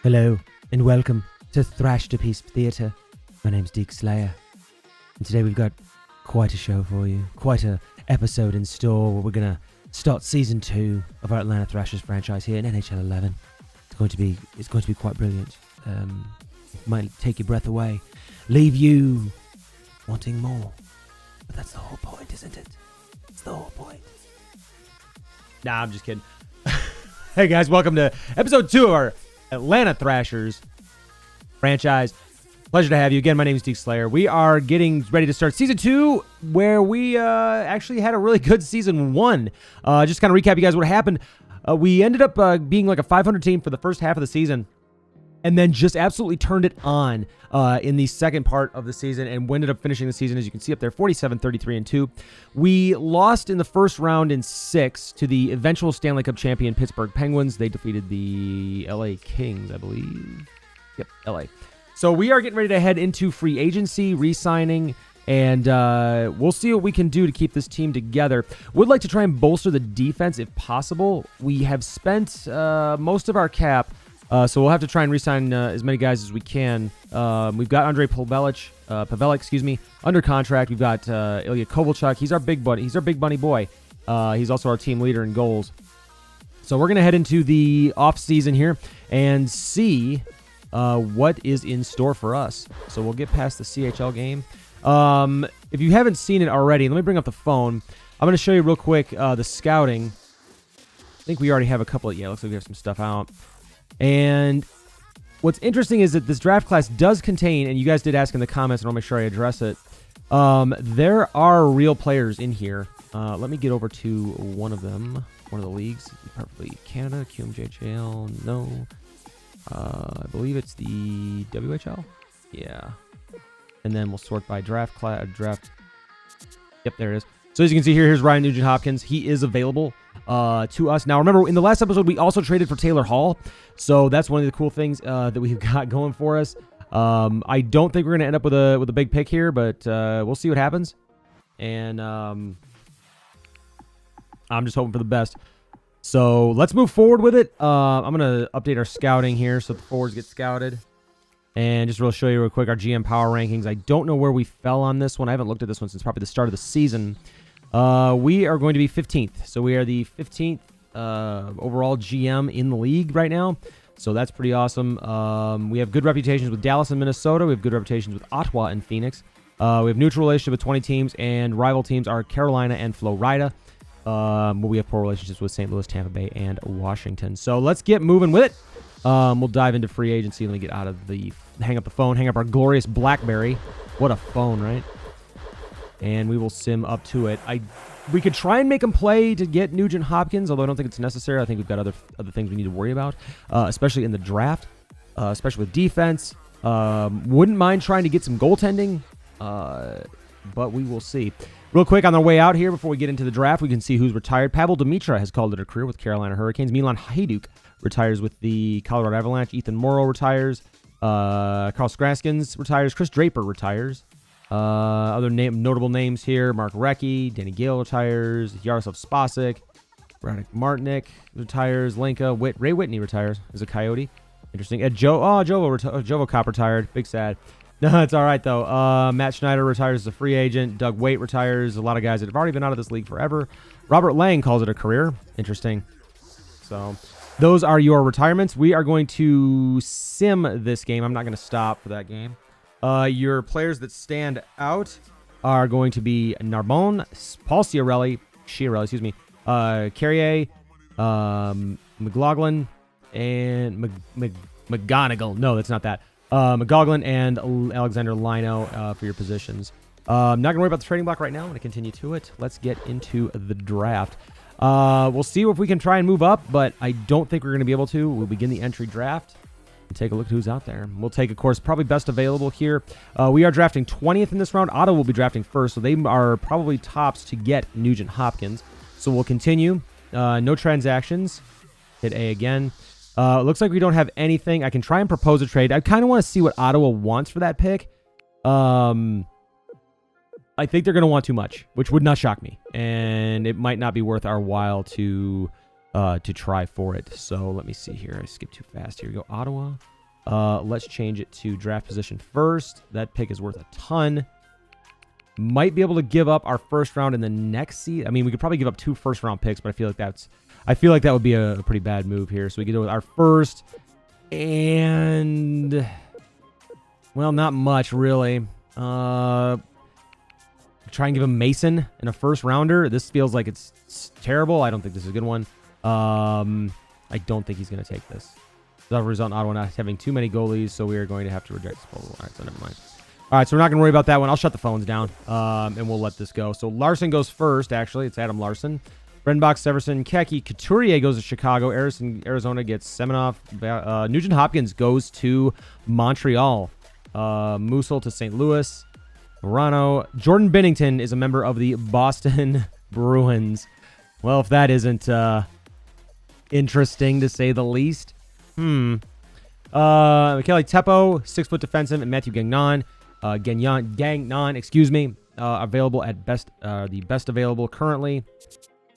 Hello and welcome to Thrash to Peace Theatre. My name's Deke Slayer, and today we've got quite a show for you, quite a episode in store where we're gonna start season 2 of our Atlanta Thrashers franchise here in NHL 11. It's going to be quite brilliant. It might take your breath away, leave you wanting more, but that's the whole point, isn't it? It's the whole point. Nah, I'm just kidding. Hey guys, welcome to episode 2 of our Atlanta Thrashers franchise. Pleasure to have you again. My name is Deke Slayer. We are getting ready to start season 2, where we actually had a really good season 1. Just kind of recap you guys what happened. We ended up being like a 500 team for the first half of the season, and then just absolutely turned it on in the second part of the season, and ended up finishing the season, as you can see up there, 47-33-2. We lost in the first round in 6 to the eventual Stanley Cup champion Pittsburgh Penguins. They defeated the LA Kings, I believe. Yep, LA. So we are getting ready to head into free agency, re-signing, and we'll see what we can do to keep this team together. Would like to try and bolster the defense if possible. We have spent most of our cap, so we'll have to try and re-sign as many guys as we can. We've got Andre Pavelec, under contract. We've got Ilya Kovalchuk. He's our big buddy. He's our big bunny boy. He's also our team leader in goals. So we're going to head into the off-season here and see what is in store for us. So we'll get past the CHL game. If you haven't seen it already, let me bring up the phone. I'm going to show you real quick the scouting. I think we already have a couple of, looks like we have some stuff out. And what's interesting is that this draft class does contain, and you guys did ask in the comments, and I'll make sure I address it, there are real players in here. Let me get over to one of them, one of the leagues. Probably Canada, QMJHL, no. I believe it's the WHL. Yeah. And then we'll sort by draft. Yep, there it is. So as you can see here, here's Ryan Nugent-Hopkins. He is available to us. Now, remember, in the last episode, we also traded for Taylor Hall. So that's one of the cool things that we've got going for us. I don't think we're going to end up with a big pick here, but we'll see what happens. And I'm just hoping for the best. So let's move forward with it. I'm going to update our scouting here so the forwards get scouted. And just show you real quick our GM power rankings. I don't know where we fell on this one. I haven't looked at this one since probably the start of the season. We are going to be 15th. So we are the 15th overall GM in the league right now. So that's pretty awesome. We have good reputations with Dallas and Minnesota. We have good reputations with Ottawa and Phoenix. We have neutral relationship with 20 teams, and rival teams are Carolina and Florida. We have poor relationships with St. Louis, Tampa Bay, and Washington. So let's get moving with it. We'll dive into free agency. Let me get out of the... hang up the phone. Hang up our glorious BlackBerry. What a phone, right? And we will sim up to it. We could try and make him play to get Nugent-Hopkins, although I don't think it's necessary. I think we've got other things we need to worry about, especially in the draft, especially with defense. Wouldn't mind trying to get some goaltending, but we will see. Real quick, on our way out here, before we get into the draft, we can see who's retired. Pavel Demitra has called it a career with Carolina Hurricanes. Milan Hajduk retires with the Colorado Avalanche. Ethan Morrow retires. Carl Skraskins retires. Chris Draper retires. Other notable names here: Mark Recchi, Danny Gale retires. Yaroslav Spasek, Radek Martinik retires. Lenka Ray Whitney retires as a Coyote. Interesting. Jovo Cop retired. Big sad. No, it's all right, though. Matt Schneider retires as a free agent. Doug Waite retires. A lot of guys that have already been out of this league forever. Robert Lang calls it a career. Interesting. So those are your retirements. We are going to sim this game. I'm not going to stop for that game. Your players that stand out are going to be Narbonne, Paul Carrier, McLaughlin, and McGonigal. No, that's not that. McGoglin and Alexander Lino for your positions. I'm not going to worry about the trading block right now. I'm going to continue to it. Let's get into the draft. We'll see if we can try and move up, but I don't think we're going to be able to. We'll begin the entry draft and take a look at who's out there. We'll take, of course, probably best available here. We are drafting 20th in this round. Ottawa will be drafting first, so they are probably tops to get Nugent-Hopkins. So we'll continue. No transactions. Hit A again. Looks like we don't have anything. I can try and propose a trade. I kind of want to see what Ottawa wants for that pick. I think they're going to want too much, which would not shock me. And it might not be worth our while to try for it. So let me see here. I skipped too fast. Here we go. Ottawa. Let's change it to draft position first. That pick is worth a ton. Might be able to give up our first round in the next season. I mean, we could probably give up 2 first-round picks, but I feel like that would be a pretty bad move here. So we could do with our first and, well, not much really. Try and give him Mason in a first rounder. This feels like it's terrible. I don't think this is a good one. I don't think he's going to take this. That'll result in Ottawa not having too many goalies, so we are going to have to reject this proposal. All right, so never mind. All right, so we're not going to worry about that one. I'll shut the phones down, and we'll let this go. So Larson goes first, actually. It's Adam Larson. Brenbach, Severson, Keki, Couturier goes to Chicago. Arizona gets Semenov. Nugent Hopkins goes to Montreal. Musil to St. Louis. Morano. Jordan Binnington is a member of the Boston Bruins. Well, if that isn't interesting to say the least. Michele Teppo, 6-foot defenseman, and Matthew Gagnon. Gagnon, excuse me, available at the best available currently.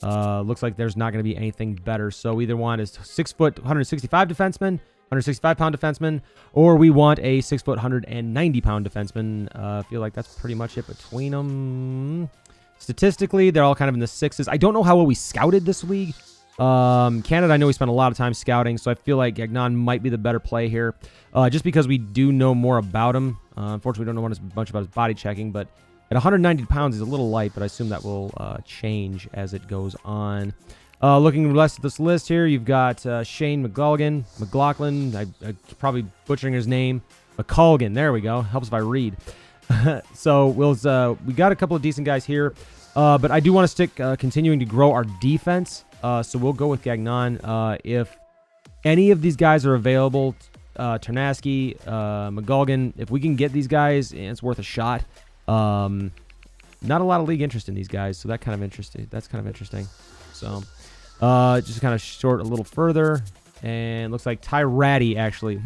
Looks like there's not going to be anything better. So either one is 6-foot, 165 defenseman, 165-pound defenseman, or we want a 6-foot, 190-pound defenseman. I feel like that's pretty much it between them. Statistically, they're all kind of in the 6s. I don't know how well we scouted this league. Canada, I know we spent a lot of time scouting, so I feel like Gagnon might be the better play here, just because we do know more about him. Unfortunately, we don't know much about his body checking, but at 190 pounds, he's a little light, but I assume that will change as it goes on. Looking less at this list here, you've got Shane McLaughlin. I'm probably butchering his name. McColgan, there we go. Helps if I read. So we got a couple of decent guys here, but I do want to stick continuing to grow our defense. So we'll go with Gagnon. If any of these guys are available, Ternaski, McGolgan, if we can get these guys, it's worth a shot. Not a lot of league interest in these guys, so that's kind of interesting. So just kind of short a little further, and looks like Ty Ratty actually.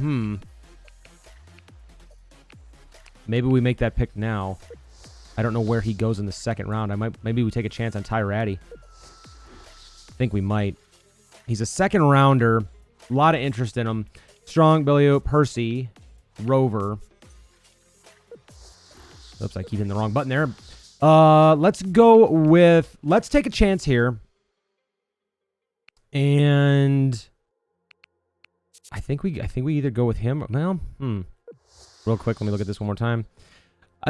Maybe we make that pick now. I don't know where he goes in the second round. Maybe we take a chance on Ty Ratty. I think we might. He's a second rounder. A lot of interest in him. Strong, Bellio, Percy, Rover. Oops, I keep hitting the wrong button there. Let's take a chance here. And I think we either go with him. Well, real quick, let me look at this one more time.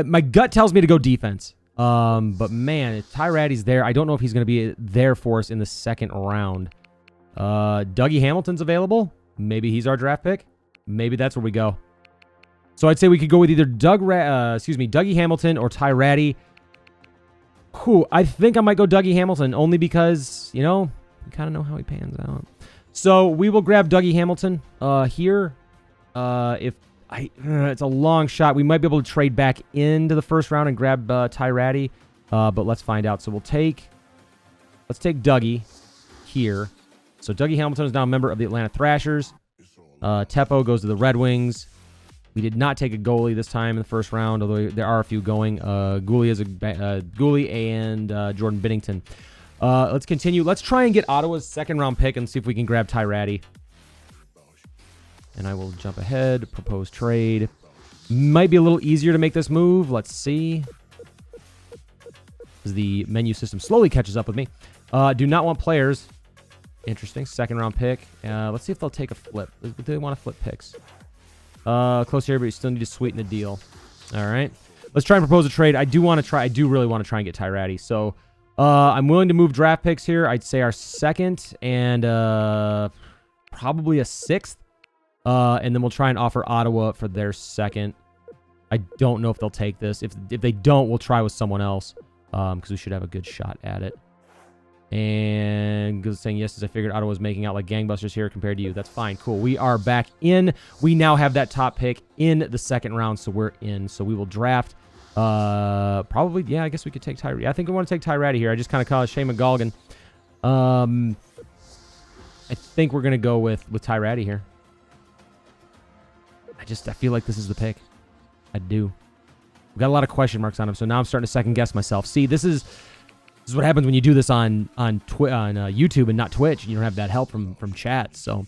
My gut tells me to go defense. But man, if Ty Ratty's there, I don't know if he's going to be there for us in the second round. Dougie Hamilton's available. Maybe he's our draft pick. Maybe that's where we go. So I'd say we could go with either Dougie Hamilton or Ty Ratty. I think I might go Dougie Hamilton only because, we kind of know how he pans out. So we will grab Dougie Hamilton here. It's a long shot. We might be able to trade back into the first round and grab Ty Ratty, but let's find out. So let's take Dougie here. So Dougie Hamilton is now a member of the Atlanta Thrashers. Teppo goes to the Red Wings. We did not take a goalie this time in the first round, although there are a few going. Goalie and Jordan Binnington. Let's continue. Let's try and get Ottawa's second round pick and see if we can grab Ty Ratty. And I will jump ahead. Propose trade. Might be a little easier to make this move. Let's see. As the menu system slowly catches up with me. Do not want players. Interesting. Second round pick. Let's see if they'll take a flip. Do they want to flip picks? Close here, but you still need to sweeten the deal. All right. Let's try and propose a trade. I do really want to try and get Ty Ratty. So I'm willing to move draft picks here. I'd say our second and probably a sixth. And then we'll try and offer Ottawa for their second. I don't know if they'll take this. If they don't, we'll try with someone else because we should have a good shot at it. And saying yes, as I figured Ottawa's making out like gangbusters here compared to you. That's fine. Cool. We are back in. We now have that top pick in the second round, so we're in. So we will draft. Probably, yeah, I guess we could take Ty. I think we want to take Ty Ratty here. I just kind of call it Shane McGolgan. I think we're going to go with Ty Ratty here. I feel like this is the pick. I do. We've got a lot of question marks on him, so now I'm starting to second guess myself. See, this is what happens when you do this on YouTube and not Twitch. You don't have that help from chat. So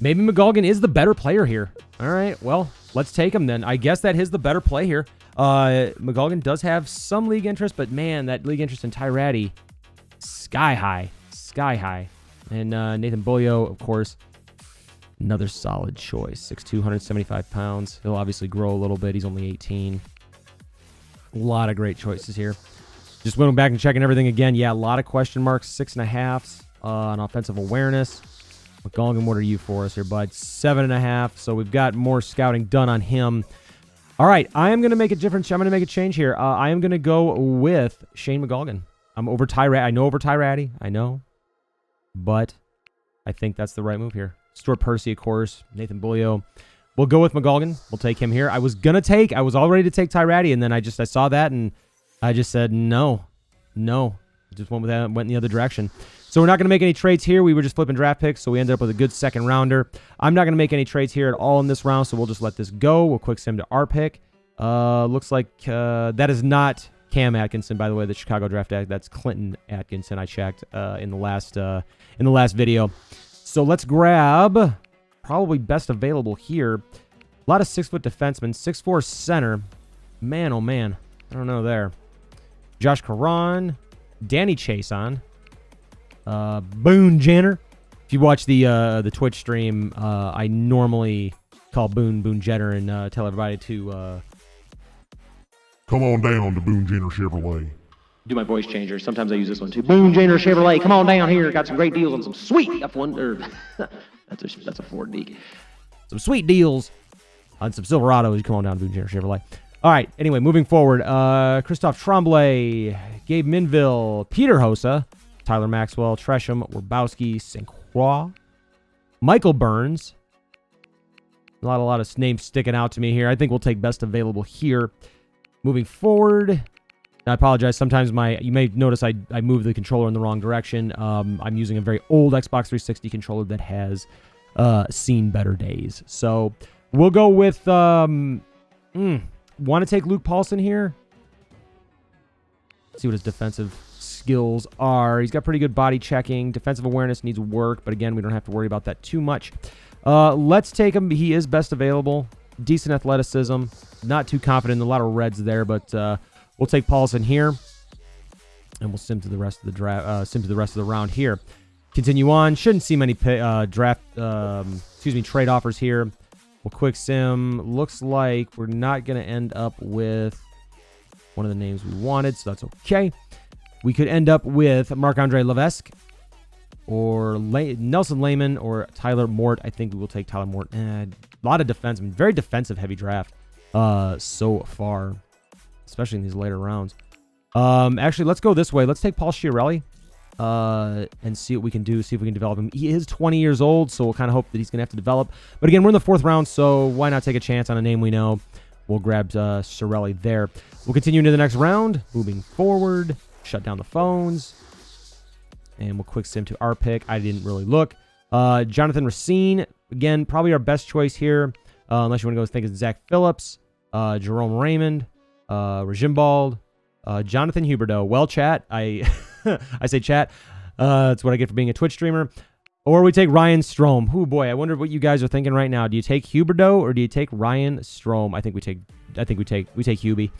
maybe McGolgan is the better player here. All right, well, let's take him then. I guess that is the better play here. McGolgan does have some league interest, but man, that league interest in Tyratty, sky high. And Nathan Bulio, of course, another solid choice. 6'2", 175 pounds. He'll obviously grow a little bit. He's only 18. A lot of great choices here. Just went back and checking everything again. Yeah, a lot of question marks. 6.5 on offensive awareness. McGolgan, what are you for us here, bud? 7.5. So we've got more scouting done on him. All right, I am going to make a difference. I'm going to make a change here. I am going to go with Shane McGolgan. I'm over Tyratty. I know over Tyratty. I know. But I think that's the right move here. Stuart Percy, of course. Nathan Bulio. We'll go with McGolgan. We'll take him here. I was all ready to take Tyratty, and then I saw that, and I just said no. Just went with that, went in the other direction. So we're not going to make any trades here. We were just flipping draft picks, so we ended up with a good second rounder. I'm not going to make any trades here at all in this round, so we'll just let this go. We'll quick sim to our pick. Looks like that is not Cam Atkinson, by the way, the Chicago draft act. That's Clinton Atkinson. I checked in the last video. So let's grab probably best available here. A lot of 6-foot defensemen, 6'4" center. Man, oh man, I don't know there. Josh Caron, Danny Chason, Boone Jenner. If you watch the Twitch stream, I normally call Boone Jenner and tell everybody to come on down to Boone Jenner Chevrolet. Do my voice changer. Sometimes I use this one too. Boone Jenner Chevrolet, come on down here. Got some great deals on some sweet F1 or that's a Ford Deke. Some sweet deals on some Silverados. Come on down to Boone Jenner Chevrolet. All right. Anyway, moving forward. Christophe Tremblay, Gabe Minville, Peter Hossa, Tyler Maxwell, Tresham, Werbowski, St. Croix, Michael Burns. A lot of names sticking out to me here. I think we'll take best available here. Moving forward. I apologize. Sometimes you may notice I move the controller in the wrong direction. I'm using a very old Xbox 360 controller that has seen better days. So we'll go with want to take Luke Paulson here. Let's see what his defensive skills are. He's got pretty good body checking. Defensive awareness needs work, but again, we don't have to worry about that too much. Let's take him. He is best available. Decent athleticism. Not too confident in a lot of reds there, but we'll take Paulson here, and we'll sim to the rest of the draft. Sim to the rest of the round here. Continue on. Shouldn't see many trade offers here. We'll quick sim. Looks like we're not going to end up with one of the names we wanted, so that's okay. We could end up with Marc-Andre Levesque or Nelson Lehman or Tyler Mort. I think we will take Tyler Mort. A lot of defensemen. Very defensive heavy draft so far, especially in these later rounds. Actually, let's go this way. Let's take Paul Chiarelli and see what we can do, see if we can develop him. He is 20 years old, so we'll kind of hope that he's going to have to develop. But again, we're in the 4th round, so why not take a chance on a name we know? We'll grab Chiarelli there. We'll continue into the next round. Moving forward, shut down the phones. And we'll quick sim to our pick. I didn't really look. Jonathan Racine, again, probably our best choice here. Unless you want to go think of Zach Phillips, Jerome Raymond, Regimbald, Jonathan Huberdeau. Well, chat. I say chat. That's what I get for being a Twitch streamer. Or we take Ryan Strome. Oh boy, I wonder what you guys are thinking right now. Do you take Huberdeau or do you take Ryan Strome? I think we take Hubie.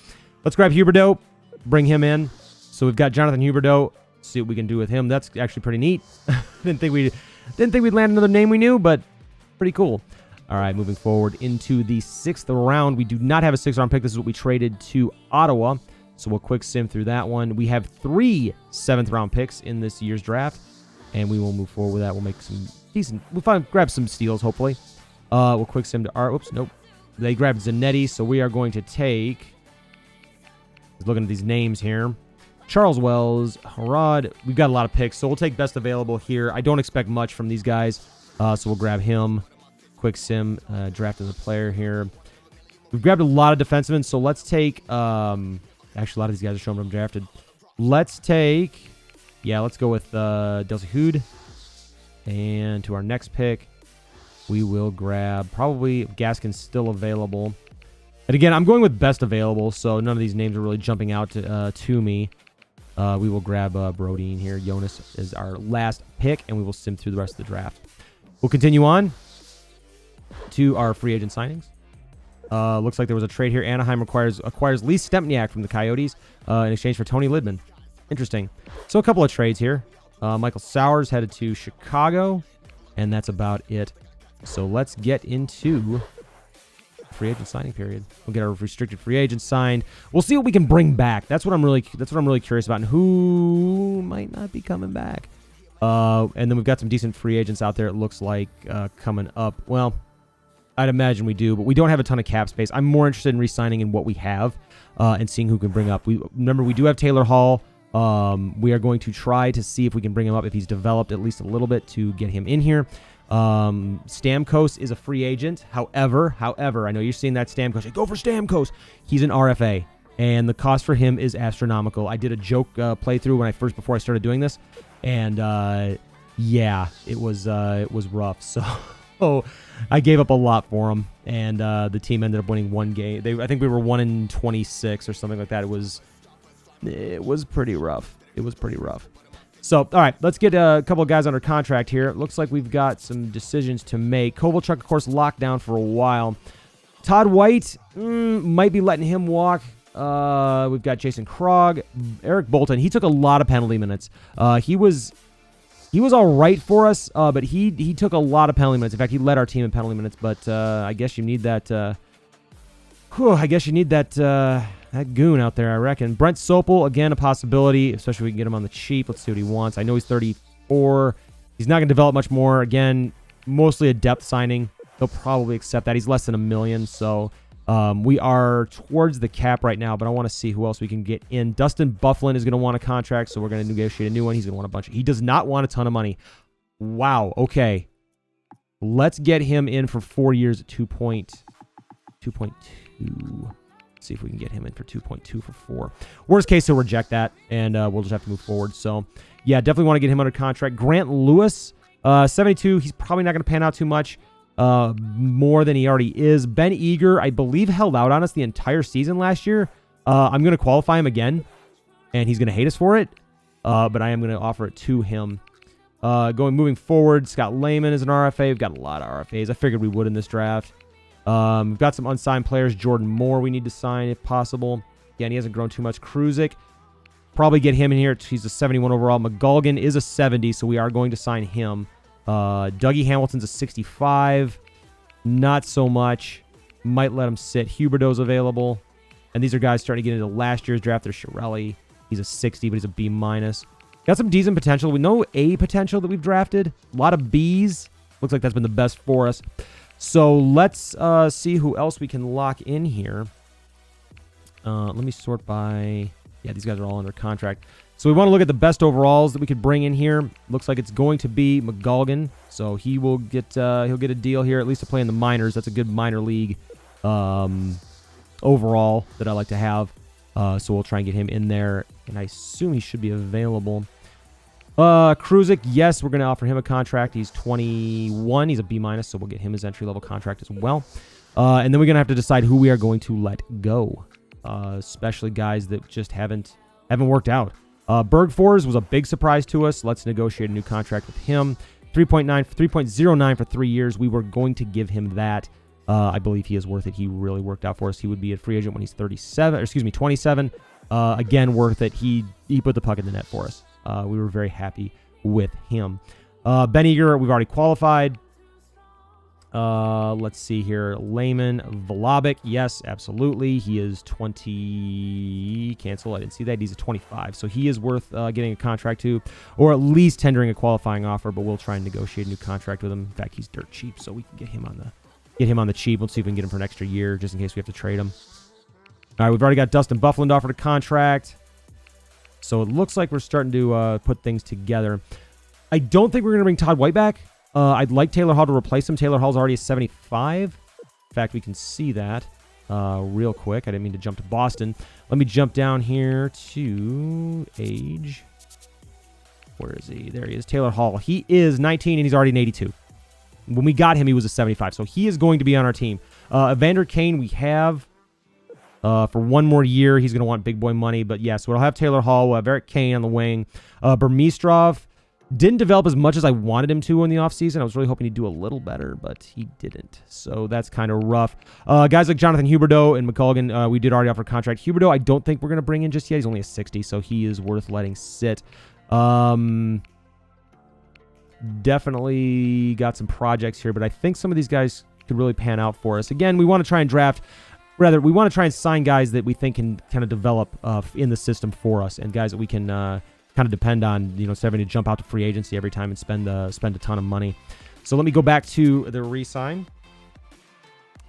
Let's grab Huberdeau, bring him in. So we've got Jonathan Huberdeau. See what we can do with him. That's actually pretty neat. Didn't think we'd land another name we knew, but pretty cool. All right, moving forward into the 6th round. We do not have a 6th round pick. This is what we traded to Ottawa. So we'll quick sim through that one. We have 3 7th round picks in this year's draft, and we will move forward with that. We'll make some decent. Grab some steals, hopefully. We'll quick sim to our. Oops, nope. They grabbed Zanetti, so we are going to take. Looking at these names here. Charles Wells, Harad. We've got a lot of picks, so we'll take best available here. I don't expect much from these guys, so we'll grab him. Quick sim, drafting the player here. We've grabbed a lot of defensemen, so let's take. Actually, a lot of these guys are showing them drafted. Let's take. Yeah, let's go with Delcy Hood. And to our next pick, we will grab probably Gaskin's still available. And again, I'm going with best available, so none of these names are really jumping out to me. We will grab Brodeen here. Jonas is our last pick, and we will sim through the rest of the draft. We'll continue on to our free agent signings. Looks like there was a trade here. Anaheim acquires Lee Stempniak from the Coyotes in exchange for Tony Lidman. Interesting. So a couple of trades here. Michael Sowers headed to Chicago, and that's about it. So let's get into free agent signing period. We'll get our restricted free agent signed. We'll see what we can bring back. That's what I'm really curious about, and who might not be coming back. And then we've got some decent free agents out there. It looks like coming up. Well, I'd imagine we do, but we don't have a ton of cap space. I'm more interested in re-signing in what we have and seeing who can bring up. Remember, we do have Taylor Hall. We are going to try to see if we can bring him up if he's developed at least a little bit to get him in here. Stamkos is a free agent. However, I know you're seeing that Stamkos. Go for Stamkos. He's an RFA, and the cost for him is astronomical. I did a joke playthrough before I started doing this, and yeah, it was rough. So I gave up a lot for him, and the team ended up winning one game. I think we were 1-26 or something like that. It was pretty rough. It was pretty rough. So, all right, let's get a couple of guys under contract here. It looks like we've got some decisions to make. Kovalchuk, of course, locked down for a while. Todd White, might be letting him walk. We've got Jason Krog. Eric Bolton, he took a lot of penalty minutes. He was all right for us, but he took a lot of penalty minutes. In fact, he led our team in penalty minutes, but I guess you need that... that goon out there, I reckon. Brent Sopel, again, a possibility, especially if we can get him on the cheap. Let's see what he wants. I know he's 34. He's not going to develop much more. Again, mostly a depth signing. He'll probably accept that. He's less than $1 million, so we are towards the cap right now, but I want to see who else we can get in. Dustin Bufflin is going to want a contract, so we're going to negotiate a new one. He's going to want a bunch. He does not want a ton of money. Wow, okay. Let's get him in for 4 years at 2.2. See if we can get him in for 2.2 for 4. Worst case, he'll reject that, and we'll just have to move forward. So, yeah, definitely want to get him under contract. Grant Lewis, 72. He's probably not going to pan out too much more than he already is. Ben Eager, I believe, held out on us the entire season last year. I'm going to qualify him again, and he's going to hate us for it, but I am going to offer it to him. Moving forward, Scott Lehman is an RFA. We've got a lot of RFAs. I figured we would in this draft. We've got some unsigned players. Jordan Moore we need to sign if possible. Again, he hasn't grown too much. Kruzik, probably get him in here. He's a 71 overall. McGulligan is a 70, so we are going to sign him. Dougie Hamilton's a 65. Not so much. Might let him sit. Huberdeau's available. And these are guys starting to get into last year's draft. There's Chiarelli. He's a 60, but he's a B-. Got some decent potential. We know A potential that we've drafted. A lot of Bs. Looks like that's been the best for us. So let's see who else we can lock in here. Let me sort by... Yeah, these guys are all under contract. So we want to look at the best overalls that we could bring in here. Looks like it's going to be McGulligan. So he will get he'll get a deal here, at least to play in the minors. That's a good minor league overall that I like to have. So we'll try and get him in there. And I assume he should be available. Kruzik, yes, we're going to offer him a contract. He's 21. He's a B-, so we'll get him his entry-level contract as well. And then we're going to have to decide who we are going to let go, especially guys that just haven't worked out. Bergfors was a big surprise to us. Let's negotiate a new contract with him. 3.09 for 3 years. We were going to give him that. I believe he is worth it. He really worked out for us. He would be a free agent when he's 27. Again, worth it. He put the puck in the net for us. We were very happy with him. Ben Eager, we've already qualified. Let's see here. Lehman, Vlahovic, yes, absolutely. He is 20. Cancel. I didn't see that. He's a 25. So he is worth getting a contract to, or at least tendering a qualifying offer. But we'll try and negotiate a new contract with him. In fact, he's dirt cheap, so we can get him on the cheap. Let's see if we can get him for an extra year, just in case we have to trade him. All right, we've already got Dustin Bufflin offered a contract. So it looks like we're starting to put things together. I don't think we're going to bring Todd White back. I'd like Taylor Hall to replace him. Taylor Hall's already a 75. In fact, we can see that real quick. I didn't mean to jump to Boston. Let me jump down here to age. Where is he? There he is. Taylor Hall. He is 19, and he's already an 82. When we got him, he was a 75. So he is going to be on our team. Evander Kane, we have. For one more year, he's going to want big boy money. But yeah, so we'll have Taylor Hall. We'll have Eric Kane on the wing. Burmistrov didn't develop as much as I wanted him to in the offseason. I was really hoping he'd do a little better, but he didn't. So that's kind of rough. Guys like Jonathan Huberdeau and McColgan, we did already offer contract. Huberdeau, I don't think we're going to bring in just yet. He's only a 60, so he is worth letting sit. Definitely got some projects here, but I think some of these guys could really pan out for us. Again, we want to try and we want to try and sign guys that we think can kind of develop in the system for us, and guys that we can kind of depend on, instead of having to jump out to free agency every time and spend a ton of money. So let me go back to the re-sign,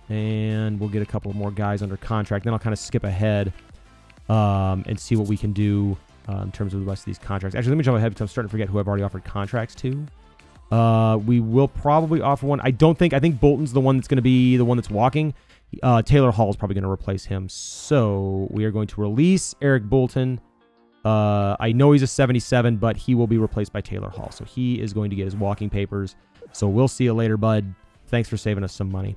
and we'll get a couple more guys under contract. Then I'll kind of skip ahead and see what we can do in terms of the rest of these contracts. Actually, let me jump ahead because I'm starting to forget who I've already offered contracts to. We will probably offer one. I think Bolton's the one that's going to be the one that's walking. Taylor Hall is probably going to replace him. So we are going to release Eric Bolton. I know he's a 77, but he will be replaced by Taylor Hall. So he is going to get his walking papers. So we'll see you later, bud. Thanks for saving us some money.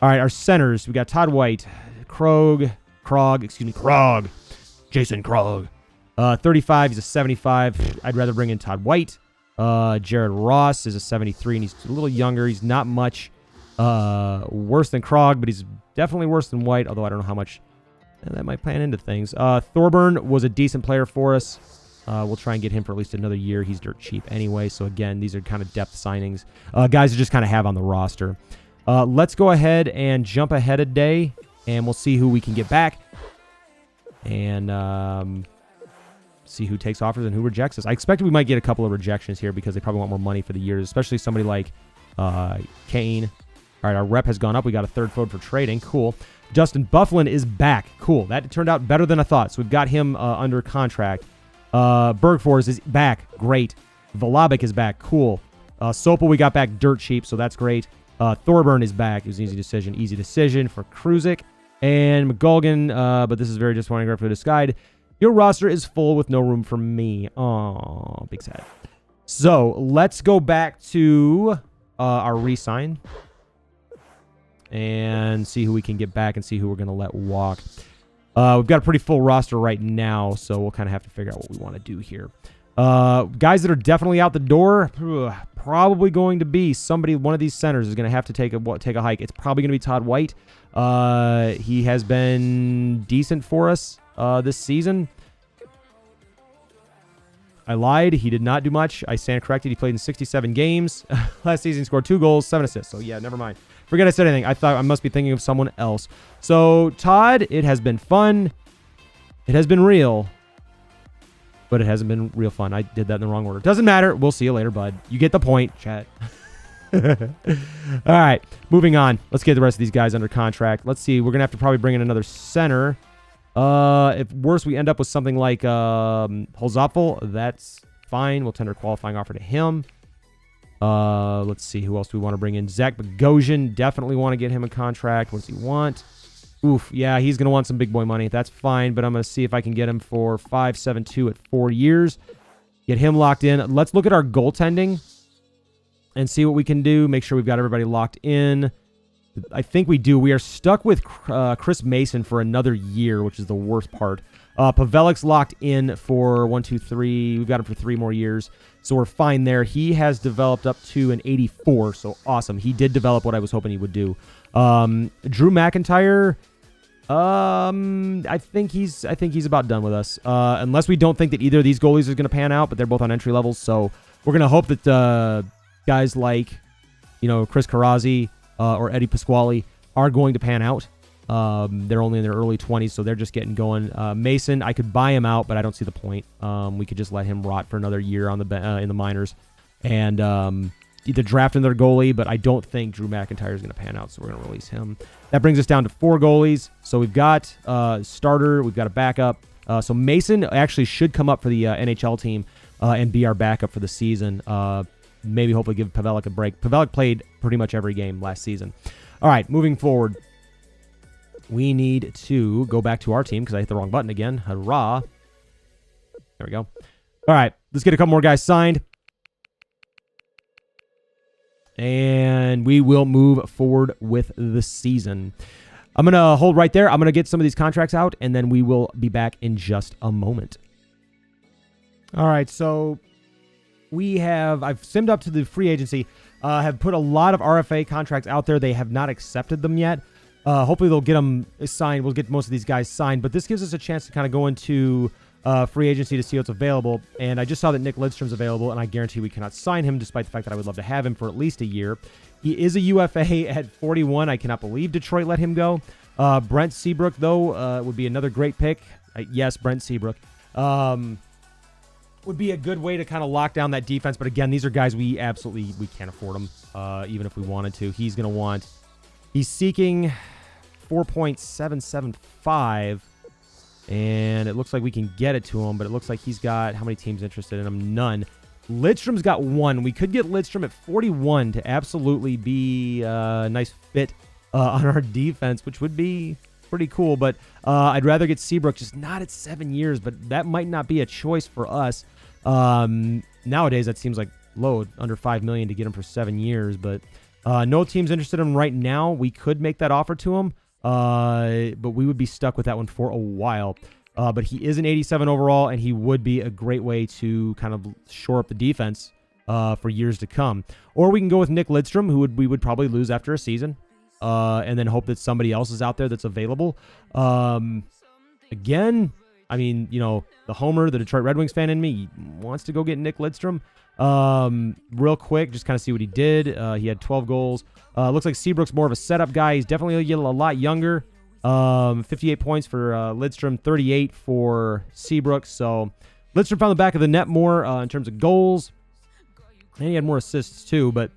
All right, our centers. We got Todd White, Krog. Jason Krog. 35, he's a 75. I'd rather bring in Todd White. Jared Ross is a 73, and he's a little younger. He's not much worse than Krog, but he's definitely worse than White, although I don't know how much that might plan into things. Thorburn was a decent player for us. We'll try and get him for at least another year. He's dirt cheap anyway, so again, these are kind of depth signings. Guys to just kind of have on the roster. Let's go ahead and jump ahead a day, and we'll see who we can get back. And see who takes offers and who rejects us. I expected we might get a couple of rejections here because they probably want more money for the years, especially somebody like Kane. All right, our rep has gone up. We got a third forward for trading. Cool. Justin Bufflin is back. Cool. That turned out better than I thought. So we've got him under contract. Bergfors is back. Great. Volabik is back. Cool. Sopel we got back dirt cheap, so that's great. Thorburn is back. It was an easy decision. Easy decision for Kruzik. And McGolgan, but this is very disappointing for this guy. Your roster is full with no room for me. Oh, big sad. So let's go back to our re-sign and see who we can get back and see who we're going to let walk. We've got a pretty full roster right now, so we'll kind of have to figure out what we want to do here. Guys that are definitely out the door, probably going to be one of these centers is going to have to take a hike. It's probably going to be Todd White. He has been decent for us this season. I lied. He did not do much. I stand corrected. He played in 67 games. Last season, he scored 2 goals, 7 assists. So, yeah, never mind. Forget I said anything. I thought I must be thinking of someone else. So, Todd, it has been fun. It has been real. But it hasn't been real fun. I did that in the wrong order. Doesn't matter. We'll see you later, bud. You get the point, chat. All right. Moving on. Let's get the rest of these guys under contract. Let's see. We're going to have to probably bring in another center. If worse, we end up with something like Holzapfel, that's fine. We'll tender a qualifying offer to him. Let's see. Who else do we want to bring in? Zach Bogosian. Definitely want to get him a contract. What does he want? Oof. Yeah, he's going to want some big boy money. That's fine, but I'm going to see if I can get him for 5.72 at 4 years. Get him locked in. Let's look at our goaltending and see what we can do. Make sure we've got everybody locked in. I think we do. We are stuck with Chris Mason for another year, which is the worst part. Pavelic's locked in for 1, 2, 3. We've got him for 3 more years, so we're fine there. He has developed up to an 84, so awesome. He did develop what I was hoping he would do. Drew McIntyre, I think he's about done with us, unless we don't think that either of these goalies is going to pan out, but they're both on entry levels, so we're going to hope that guys like, Chris Karazzi, or Eddie Pasquale are going to pan out. They're only in their early 20s, so they're just getting going. Mason, I could buy him out, but I don't see the point. We could just let him rot for another year on the in the minors, and either draft another goalie, but I don't think Drew McIntyre is going to pan out, so we're going to release him. That brings us down to 4 goalies. So we've got starter, we've got a backup. So Mason actually should come up for the NHL team and be our backup for the season. Maybe hopefully give Pavelik a break. Pavelik played pretty much every game last season. All right, moving forward, we need to go back to our team because I hit the wrong button again. Hurrah. There we go. All right, let's get a couple more guys signed. And we will move forward with the season. I'm going to hold right there. I'm going to get some of these contracts out, and then we will be back in just a moment. All right, so I've simmed up to the free agency, have put a lot of RFA contracts out there. They have not accepted them yet. Hopefully they'll get them signed. We'll get most of these guys signed, but this gives us a chance to kind of go into free agency to see what's available. And I just saw that Nick Lidstrom's available, and I guarantee we cannot sign him, despite the fact that I would love to have him for at least a year. He is a UFA at 41. I cannot believe Detroit let him go. Brent Seabrook, though, would be another great pick. Yes, Brent Seabrook. Would be a good way to kind of lock down that defense. But again, these are guys we can't afford them, even if we wanted to. He's seeking 4.775, and it looks like we can get it to him, but it looks like he's got, how many teams interested in him? None. Lidstrom's got one. We could get Lidstrom at 41 to absolutely be a nice fit on our defense, which would be pretty cool, but I'd rather get Seabrook, just not at 7 years, but that might not be a choice for us. Nowadays, that seems like low, under $5 million to get him for 7 years, but no team's interested in him right now. We could make that offer to him, but we would be stuck with that one for a while. But he is an 87 overall, and he would be a great way to kind of shore up the defense for years to come. Or we can go with Nick Lidstrom, who we would probably lose after a season, and then hope that somebody else is out there that's available. Again, I mean, the homer, the Detroit Red Wings fan in me wants to go get Nick Lidstrom. Real quick, just kind of see what he did. He had 12 goals. Looks like Seabrook's more of a setup guy. He's definitely a lot younger. 58 points for Lidstrom, 38 for Seabrook. So Lidstrom found the back of the net more in terms of goals. And he had more assists too. But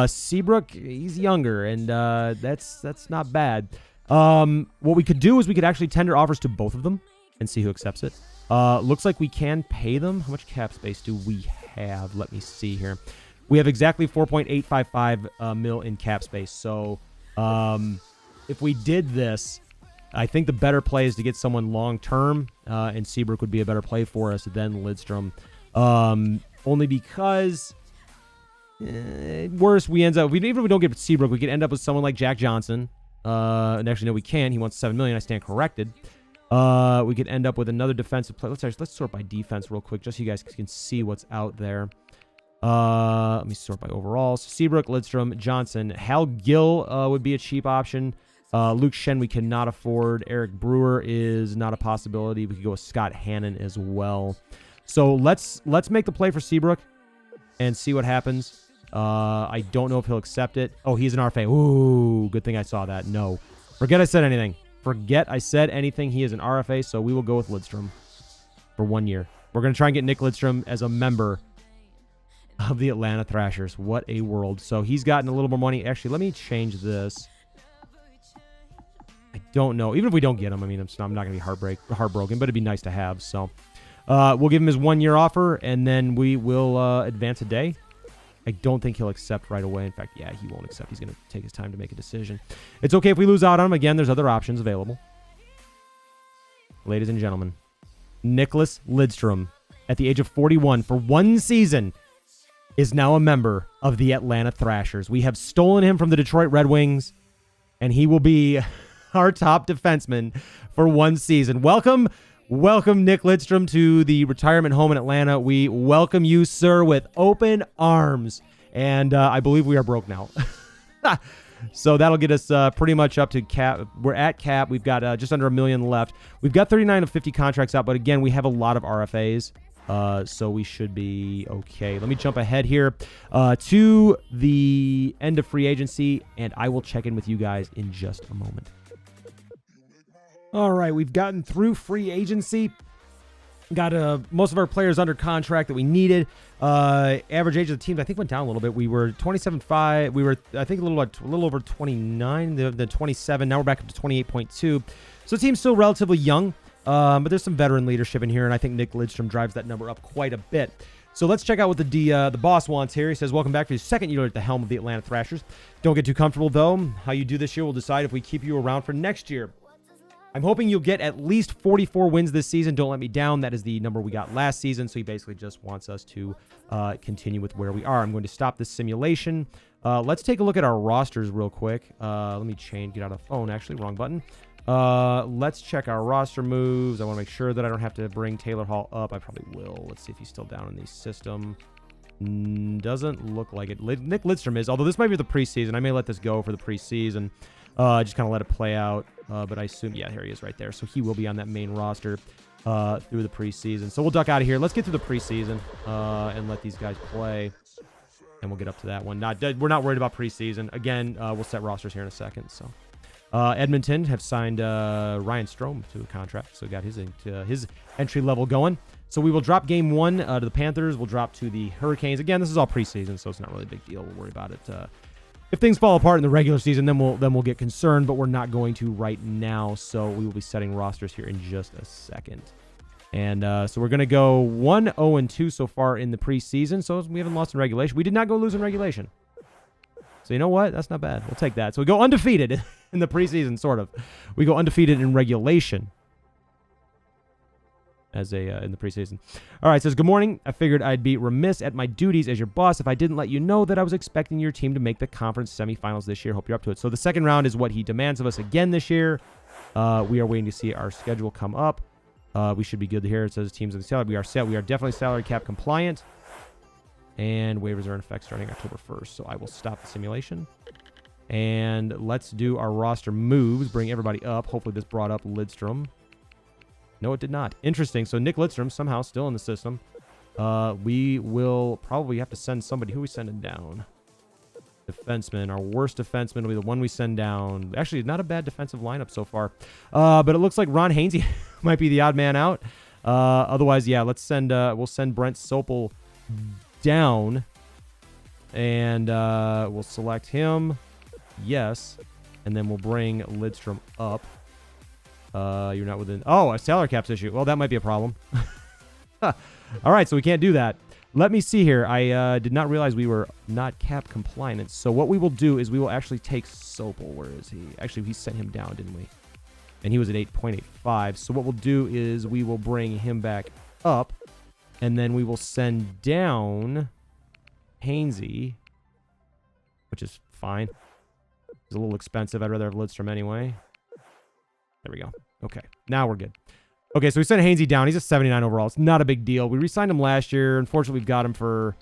Seabrook, he's younger, and that's not bad. What we could do is we could actually tender offers to both of them and see who accepts it. Looks like we can pay them. How much cap space do we have? Let me see here. We have exactly 4.855 mil in cap space. So if we did this, I think the better play is to get someone long-term, and Seabrook would be a better play for us than Lidstrom. Only because worse, even if we don't get Seabrook, we could end up with someone like Jack Johnson. And actually, no, we can't. He wants $7 million. I stand corrected. We could end up with another defensive play. Let's sort by defense real quick, just so you guys can see what's out there. Let me sort by overall. So Seabrook, Lidstrom, Johnson. Hal Gill would be a cheap option. Luke Shen we cannot afford. Eric Brewer is not a possibility. We could go with Scott Hannon as well. So let's make the play for Seabrook and see what happens. I don't know if he'll accept it. Oh, he's an RFA. Ooh, good thing I saw that. No. Forget I said anything. He is an RFA, so we will go with Lidstrom for 1 year. We're going to try and get Nick Lidstrom as a member of the Atlanta Thrashers. What a world. So he's gotten a little more money. Actually, let me change this. I don't know. Even if we don't get him, I mean, I'm not going to be heartbroken, but it'd be nice to have. So we'll give him his 1 year offer, and then we will advance a day. I don't think he'll accept right away. In fact, yeah, he won't accept. He's going to take his time to make a decision. It's okay if we lose out on him. Again, there's other options available. Ladies and gentlemen, Nicholas Lidstrom, at the age of 41, for 1 season, is now a member of the Atlanta Thrashers. We have stolen him from the Detroit Red Wings, and he will be our top defenseman for 1 season. Welcome, Nick Lidstrom, to the retirement home in Atlanta. We welcome you, sir, with open arms. And I believe we are broke now. So that'll get us pretty much up to cap. We're at cap. We've got just under $1 million left. We've got 39 of 50 contracts out, but again, we have a lot of RFAs. So we should be okay. Let me jump ahead here to the end of free agency, and I will check in with you guys in just a moment. All right, we've gotten through free agency. Got most of our players under contract that we needed. Average age of the teams, I think, went down a little bit. We were 27.5. We were, I think, a little over 29, the 27. Now we're back up to 28.2. So the team's still relatively young, but there's some veteran leadership in here, and I think Nick Lidstrom drives that number up quite a bit. So let's check out what the boss wants here. He says, welcome back for your second year at the helm of the Atlanta Thrashers. Don't get too comfortable, though. How you do this year will decide if we keep you around for next year. I'm hoping you'll get at least 44 wins this season. Don't let me down. That is the number we got last season. So he basically just wants us to continue with where we are. I'm going to stop this simulation. Let's take a look at our rosters real quick. Let me get out of the phone. Actually, wrong button. Let's check our roster moves. I want to make sure that I don't have to bring Taylor Hall up. I probably will. Let's see if he's still down in the system. Doesn't look like it. Nick Lidstrom is, although this might be the preseason. I may let this go for the preseason. Just kind of let it play out. But I assume, yeah, here he is right there. So he will be on that main roster through the preseason. So we'll duck out of here. Let's get through the preseason and let these guys play. And we'll get up to that one. We're not worried about preseason. Again, we'll set rosters here in a second. So Edmonton have signed Ryan Strome to a contract. So got his entry level going. So we will drop game 1 to the Panthers. We'll drop to the Hurricanes. Again, this is all preseason, so it's not really a big deal. We'll worry about it. If things fall apart in the regular season, then we'll get concerned, but we're not going to right now. So we will be setting rosters here in just a second. And so we're going to go 1-0-2 so far in the preseason. So we haven't lost in regulation. We did not go lose in regulation. So you know what? That's not bad. We'll take that. So we go undefeated in the preseason, sort of. We go undefeated in regulation. In the preseason. All right, says, good morning. I figured I'd be remiss at my duties as your boss if I didn't let you know that I was expecting your team to make the conference semifinals this year. Hope you're up to it. So the second round is what he demands of us again this year. We are waiting to see our schedule come up. We should be good here. It says teams in the salary. We are set. We are definitely salary cap compliant. And waivers are in effect starting October 1st. So I will stop the simulation. And let's do our roster moves. Bring everybody up. Hopefully this brought up Lidstrom. No, it did not. Interesting. So Nick Lidstrom somehow still in the system. We will probably have to send somebody. Who are we sending down? Defenseman. Our worst defenseman will be the one we send down. Actually, not a bad defensive lineup so far. But it looks like Ron Hainsey might be the odd man out. Otherwise, yeah, let's send. We'll send Brent Sopel down, and we'll select him. Yes, and then we'll bring Lidstrom up. You're not within... Oh, a salary caps issue. Well, that might be a problem. All right, so we can't do that. Let me see here. I did not realize we were not cap compliant. So what we will do is we will actually take Sopel. Where is he? Actually, we sent him down, didn't we? And he was at 8.85. So what we'll do is we will bring him back up. And then we will send down Hainsey, which is fine. It's a little expensive. I'd rather have Lidstrom anyway. There we go. Okay, now we're good. Okay, so we sent Hainsey down. He's a 79 overall. It's not a big deal. We re-signed him last year. Unfortunately, we've got him for...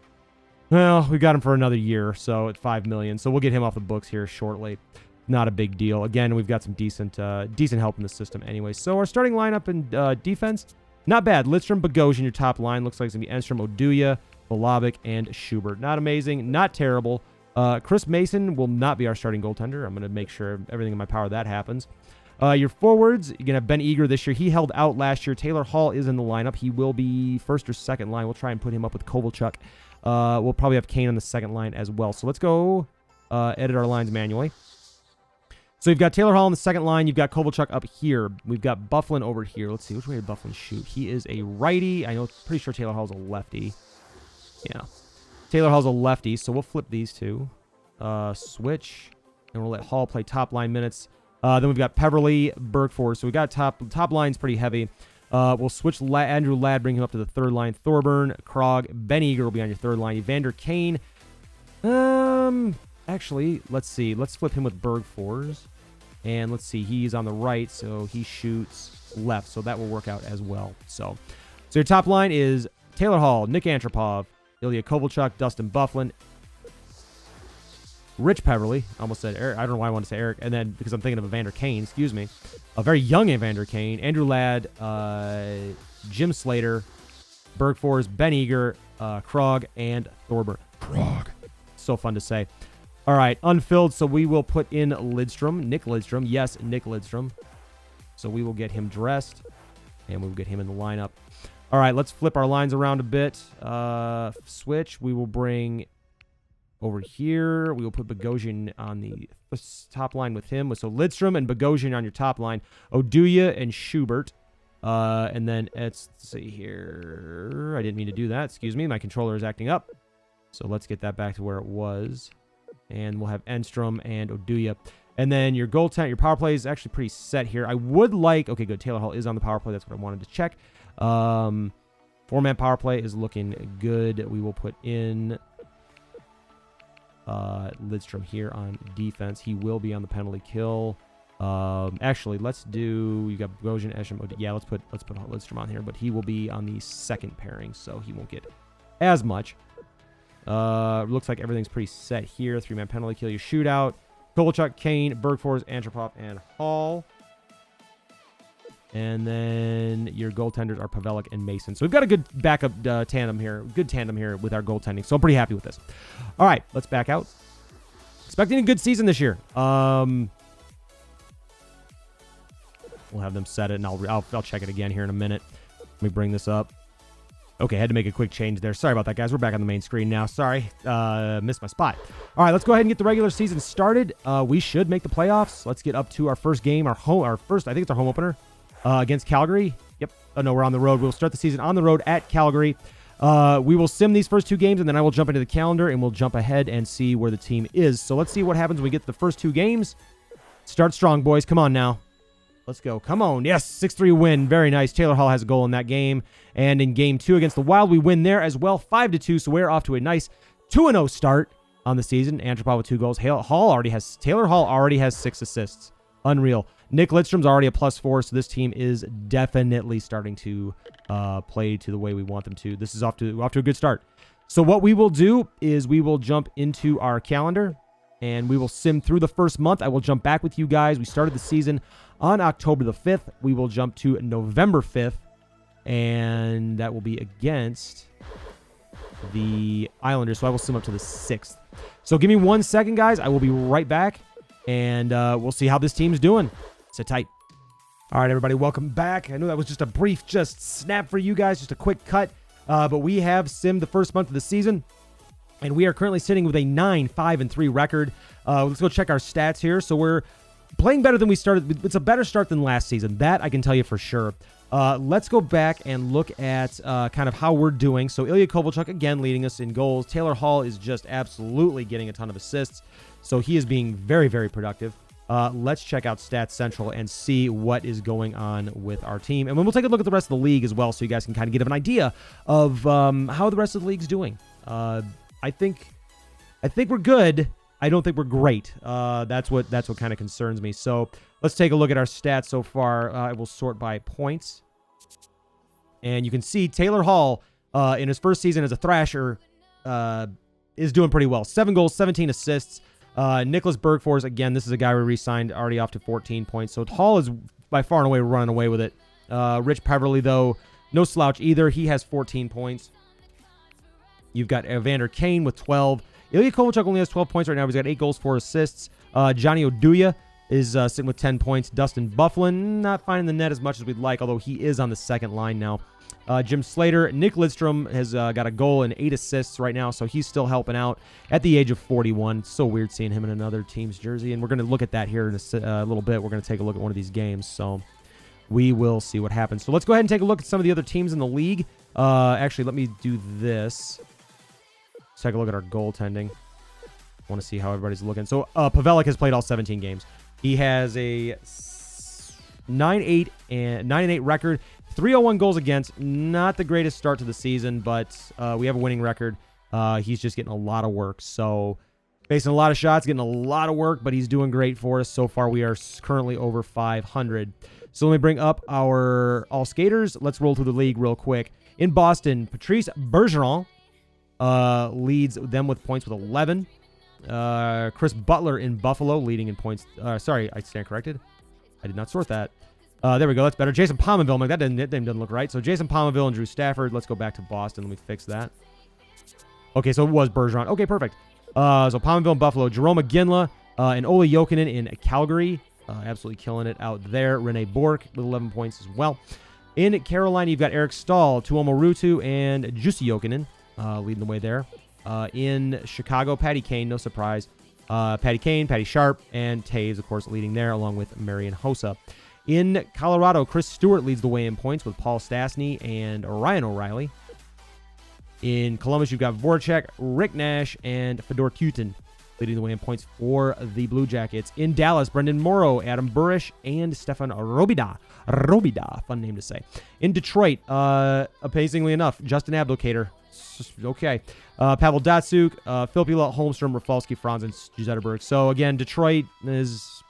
Well, we got him for another year, so at $5 million. So we'll get him off the books here shortly. Not a big deal. Again, we've got some decent help in the system anyway. So our starting lineup in defense, not bad. Lidstrom, Bogosian, your top line. Looks like it's going to be Enstrom, Oduya, Bolovic, and Schubert. Not amazing. Not terrible. Chris Mason will not be our starting goaltender. I'm going to make sure everything in my power that happens. Your forwards, you're going to have Ben Eager this year. He held out last year. Taylor Hall is in the lineup. He will be first or second line. We'll try and put him up with Kovalchuk. We'll probably have Kane on the second line as well. So let's go edit our lines manually. So you've got Taylor Hall on the second line. You've got Kovalchuk up here. We've got Bufflin over here. Let's see. Which way did Bufflin shoot? He is a righty. I know, pretty sure Taylor Hall's a lefty. Yeah. Taylor Hall's a lefty, so we'll flip these two. Switch. And we'll let Hall play top line minutes. Then we've got Peverly, Bergfors. So we got top line's pretty heavy. We'll switch Andrew Ladd, bring him up to the third line. Thorburn, Krog, Ben Eager will be on your third line. Evander Kane. Actually, let's see. Let's flip him with Bergfors. And let's see. He's on the right, so he shoots left. So that will work out as well. So your top line is Taylor Hall, Nick Antropov, Ilya Kovalchuk, Dustin Bufflin, Rich Peverly, almost said Eric. I don't know why I want to say Eric. And then, because I'm thinking of Evander Kane, excuse me. A very young Evander Kane. Andrew Ladd, Jim Slater, Bergfors, Ben Eager, Krog, and Thorburn. Krog. So fun to say. All right, unfilled, so we will put in Lidstrom. Nick Lidstrom. Yes, Nick Lidstrom. So we will get him dressed, and we'll get him in the lineup. All right, let's flip our lines around a bit. Switch. We will bring... Over here, we will put Bogosian on the top line with him. So Lidstrom and Bogosian on your top line. Oduya and Schubert. And then let's see here. I didn't mean to do that. Excuse me. My controller is acting up. So let's get that back to where it was. And we'll have Enstrom and Oduya. And then your goaltender, your power play is actually pretty set here. I would like, okay, good. Taylor Hall is on the power play. That's what I wanted to check. 4-man power play is looking good. We will put in Lidstrom here on defense. He will be on the penalty kill. Actually, let's do, you got Bogosian, Esham. Yeah, let's put Lidstrom on here, but he will be on the second pairing, so he won't get as much. Looks like everything's pretty set here. 3-man penalty kill, your shootout. Kovalchuk, Kane, Bergfors, Antropov, and Hall. And then your goaltenders are Pavelek and Mason. So we've got a good backup tandem here. Good tandem here with our goaltending. So I'm pretty happy with this. All right, let's back out. Expecting a good season this year. We'll have them set it, and I'll check it again here in a minute. Let me bring this up. Okay, had to make a quick change there. Sorry about that, guys. We're back on the main screen now. Sorry, missed my spot. All right, let's go ahead and get the regular season started. We should make the playoffs. Let's get up to our first game, our first, I think it's our home opener against Calgary. Yep. Oh, no, we're on the road. We'll start the season on the road at Calgary. We will sim these first 2 games, and then I will jump into the calendar, and we'll jump ahead and see where the team is. So let's see what happens when we get to the first 2 games. Start strong, boys. Come on now. Let's go. Come on. Yes, 6-3 win. Very nice. Taylor Hall has a goal in that game. And in game 2 against the Wild, we win there as well, 5-2. So we're off to a nice 2-0 start on the season. Antropov with 2 goals. Taylor Hall already has 6 assists. Unreal. Nick Lidstrom's already a +4, so this team is definitely starting to play to the way we want them to. This is off to a good start. So what we will do is we will jump into our calendar, and we will sim through the first month. I will jump back with you guys. We started the season on October the 5th. We will jump to November 5th, and that will be against the Islanders. So I will sim up to the 6th. So give me 1 second, guys. I will be right back, and we'll see how this team's doing. Sit tight. All right, everybody, welcome back. I know that was just a brief snap for you guys, just a quick cut, but we have simmed the first month of the season. And we are currently sitting with a 9-5-3 record. Let's go check our stats here. So we're playing better than we started. It's a better start than last season. That I can tell you for sure. Let's go back and look at kind of how we're doing. So Ilya Kovalchuk, again, leading us in goals. Taylor Hall is just absolutely getting a ton of assists. So he is being very, very productive. Let's check out Stats Central and see what is going on with our team. And then we'll take a look at the rest of the league as well, so you guys can kind of get an idea of how the rest of the league's doing. I think we're good. I don't think we're great. That's what kind of concerns me. So let's take a look at our stats so far. I will sort by points. And you can see Taylor Hall in his first season as a Thrasher is doing pretty well. 7 goals, 17 assists. Nicholas Bergfors, again, this is a guy we re-signed, already off to 14 points. So Hall is by far and away running away with it. Rich Peverly, though, no slouch either. He has 14 points. You've got Evander Kane with 12. Ilya Kovalchuk only has 12 points right now. He's got 8 goals, 4 assists. Johnny Oduya is sitting with 10 points. Dustin Bufflin, not finding the net as much as we'd like, although he is on the second line now. Jim Slater, Nick Lidstrom has got a goal and 8 assists right now, so he's still helping out at the age of 41. It's so weird seeing him in another team's jersey, and we're going to look at that here in a little bit. We're going to take a look at one of these games, so we will see what happens. So let's go ahead and take a look at some of the other teams in the league. Actually, let me do this. Let's take a look at our goaltending. I want to see how everybody's looking. So Pavelek has played all 17 games. He has a 9-8 record, 301 goals against. Not the greatest start to the season, but we have a winning record. He's just getting a lot of work. So facing a lot of shots, getting a lot of work, but he's doing great for us. So far, we are currently over 500. So let me bring up our all skaters. Let's roll through the league real quick. In Boston, Patrice Bergeron leads them with points with 11. Chris Butler in Buffalo leading in points. Sorry, I stand corrected. I did not sort that. There we go. That's better. Jason Pominville. Like, that name doesn't look right. So Jason Pominville and Drew Stafford. Let's go back to Boston. Let me fix that. Okay, so it was Bergeron. Okay, perfect. So Pominville and Buffalo. Jerome McGinley and Ole Jokinen in Calgary. Absolutely killing it out there. Rene Bourque with 11 points as well. In Carolina, you've got Eric Stahl, Tuomo Ruutu, and Jussi Jokinen leading the way there. In Chicago, Patty Kane, no surprise. Patty Kane, Patty Sharp, and Taves, of course, leading there, along with Marian Hossa. In Colorado, Chris Stewart leads the way in points with Paul Stastny and Ryan O'Reilly. In Columbus, you've got Voracek, Rick Nash, and Fedor Kutin. leading the way in points for the Blue Jackets. In Dallas, Brendan Morrow, Adam Burish, and Stefan Robida. Fun name to say. In Detroit, amazingly enough, Justin Ablocator. Okay. Pavel Datsuk, Filipila, Holmstrom, Rafalski, Franz, and Zetterberg. So again, Detroit is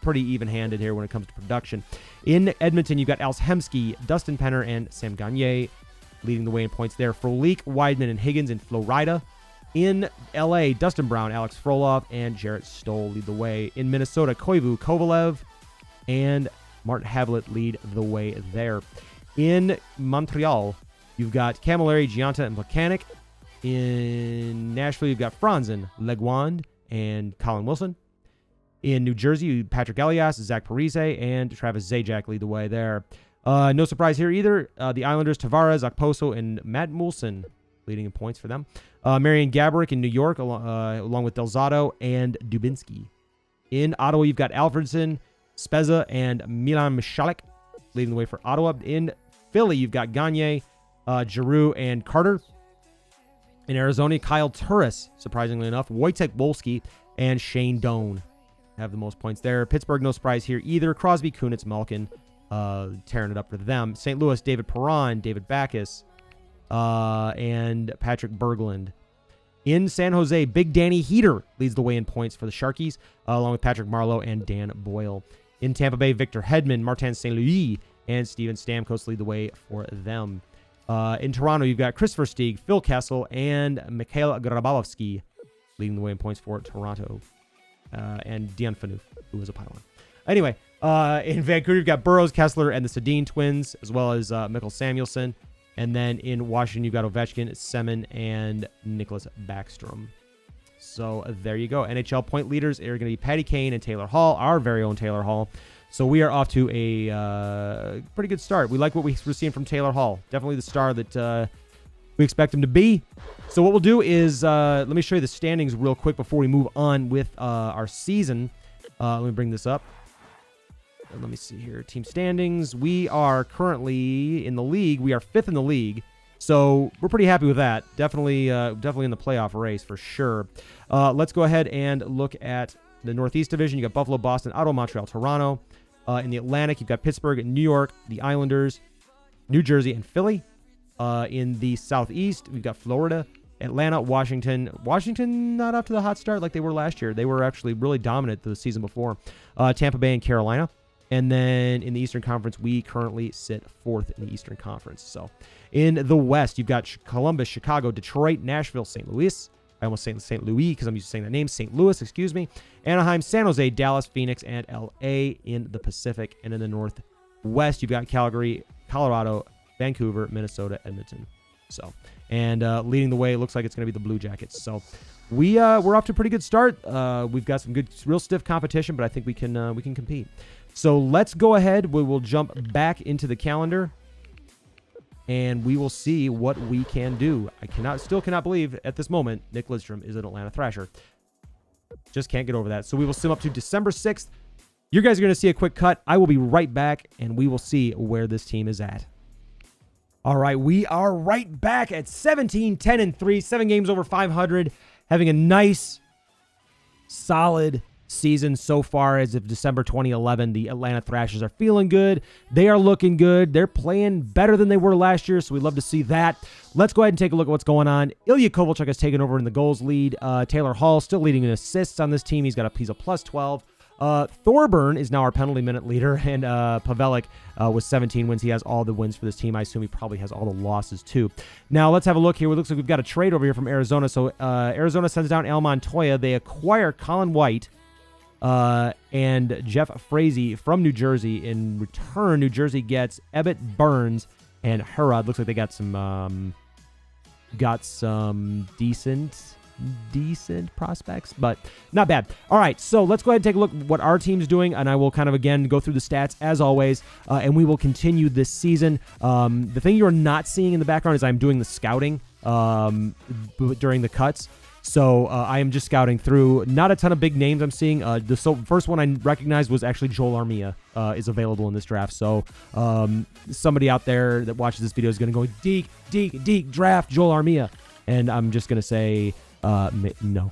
pretty even-handed here when it comes to production. In Edmonton, you've got Alex Hemsky, Dustin Penner, and Sam Gagne leading the way in points there. Frolik, Weidman, and Higgins in Florida. In LA, Dustin Brown, Alex Frolov, and Jarrett Stoll lead the way. In Minnesota, Koivu, Kovalev, and Martin Havlet lead the way there. In Montreal, you've got Camilleri, Gianta, and Plekanec. In Nashville, you've got Franzen, Leguand, and Colin Wilson. In New Jersey, Patrick Elias, Zach Parise, and Travis Zajac lead the way there. No surprise here either. The Islanders, Tavares, Okposo, and Matt Moulson leading in points for them. Marian Gaborik in New York, along with Delzato and Dubinsky. In Ottawa, you've got Alfredson, Spezza, and Milan Michalek leading the way for Ottawa. In Philly, you've got Gagne, Giroux, and Carter. In Arizona, Kyle Turris, surprisingly enough, Wojtek Wolski, and Shane Doan have the most points there. Pittsburgh, no surprise here either. Crosby, Kunitz, Malkin, tearing it up for them. St. Louis, David Perron, David Backus, and Patrick Berglund. In San Jose, Big Danny Heater leads the way in points for the Sharkies, along with Patrick Marlowe and Dan Boyle. In Tampa Bay, Victor Hedman, Martin St. Louis, and Steven Stamkos lead the way for them. In Toronto, you've got Christopher Stieg, Phil Kessel, and Mikhail Grabalovsky leading the way in points for Toronto. And Dion Phaneuf, who was a pylon. Anyway, in Vancouver, you've got Burroughs, Kessler, and the Sedin twins, as well as Mikkel Samuelson. And then in Washington, you've got Ovechkin, Semin, and Nicholas Backstrom. So there you go. NHL point leaders are going to be Patty Kane and Taylor Hall, our very own Taylor Hall. So we are off to a pretty good start. We like what we're seeing from Taylor Hall. Definitely the star that we expect him to be. So what we'll do is, let me show you the standings real quick before we move on with our season. Let me bring this up. Let me see here. Team standings. We are currently in the league. We are 5th in the league. So we're pretty happy with that. Definitely in the playoff race for sure. Let's go ahead and look at the Northeast Division. You got Buffalo, Boston, Ottawa, Montreal, Toronto. In the Atlantic, you've got Pittsburgh, New York, the Islanders, New Jersey, and Philly. In the Southeast, we've got Florida, Atlanta, Washington. Washington not off to the hot start like they were last year. They were actually really dominant the season before. Tampa Bay and Carolina. And then in the Eastern Conference, we currently sit 4th in the Eastern Conference. So in the West, you've got Columbus, Chicago, Detroit, Nashville, St. Louis. I almost say St. Louis because I'm used to saying that name. St. Louis, excuse me. Anaheim, San Jose, Dallas, Phoenix, and LA in the Pacific. And in the Northwest, you've got Calgary, Colorado, Vancouver, Minnesota, Edmonton. So, and leading the way, it looks like it's going to be the Blue Jackets. So we're off to a pretty good start. We've got some good, real stiff competition, but I think we can compete. So let's go ahead. We will jump back into the calendar, and we will see what we can do. I still cannot believe at this moment Nick Lidstrom is an Atlanta Thrasher. Just can't get over that. So we will sim up to December 6th. You guys are going to see a quick cut. I will be right back, and we will see where this team is at. All right, we are right back at 17-10-3, 7 games over 500, having a nice, solid season so far as of December 2011. The Atlanta Thrashers are feeling good. They are looking good. They're playing better than they were last year, so we love to see that. Let's go ahead and take a look at what's going on. Ilya Kovalchuk has taken over in the goals lead. Taylor Hall still leading in assists on this team. He's a plus 12. Thorburn is now our penalty minute leader, and Pavelik with 17 wins. He has all the wins for this team. I assume he probably has all the losses too. Now let's have a look here. It looks like we've got a trade over here from Arizona. So Arizona sends down El Montoya. They acquire Colin White and Jeff Frazee from New Jersey. In return, New Jersey gets Ebbett, Burns, and Herod. Looks like they got some decent prospects, but not bad. All right, so let's go ahead and take a look at what our team's doing, and I will kind of again go through the stats as always, and we will continue this season. The thing you're not seeing in the background is I'm doing the scouting during the cuts. So I am just scouting through. Not a ton of big names I'm seeing. The first one I recognized was actually Joel Armia is available in this draft. So somebody out there that watches this video is going to go, Deke, draft Joel Armia. And I'm just going to say no.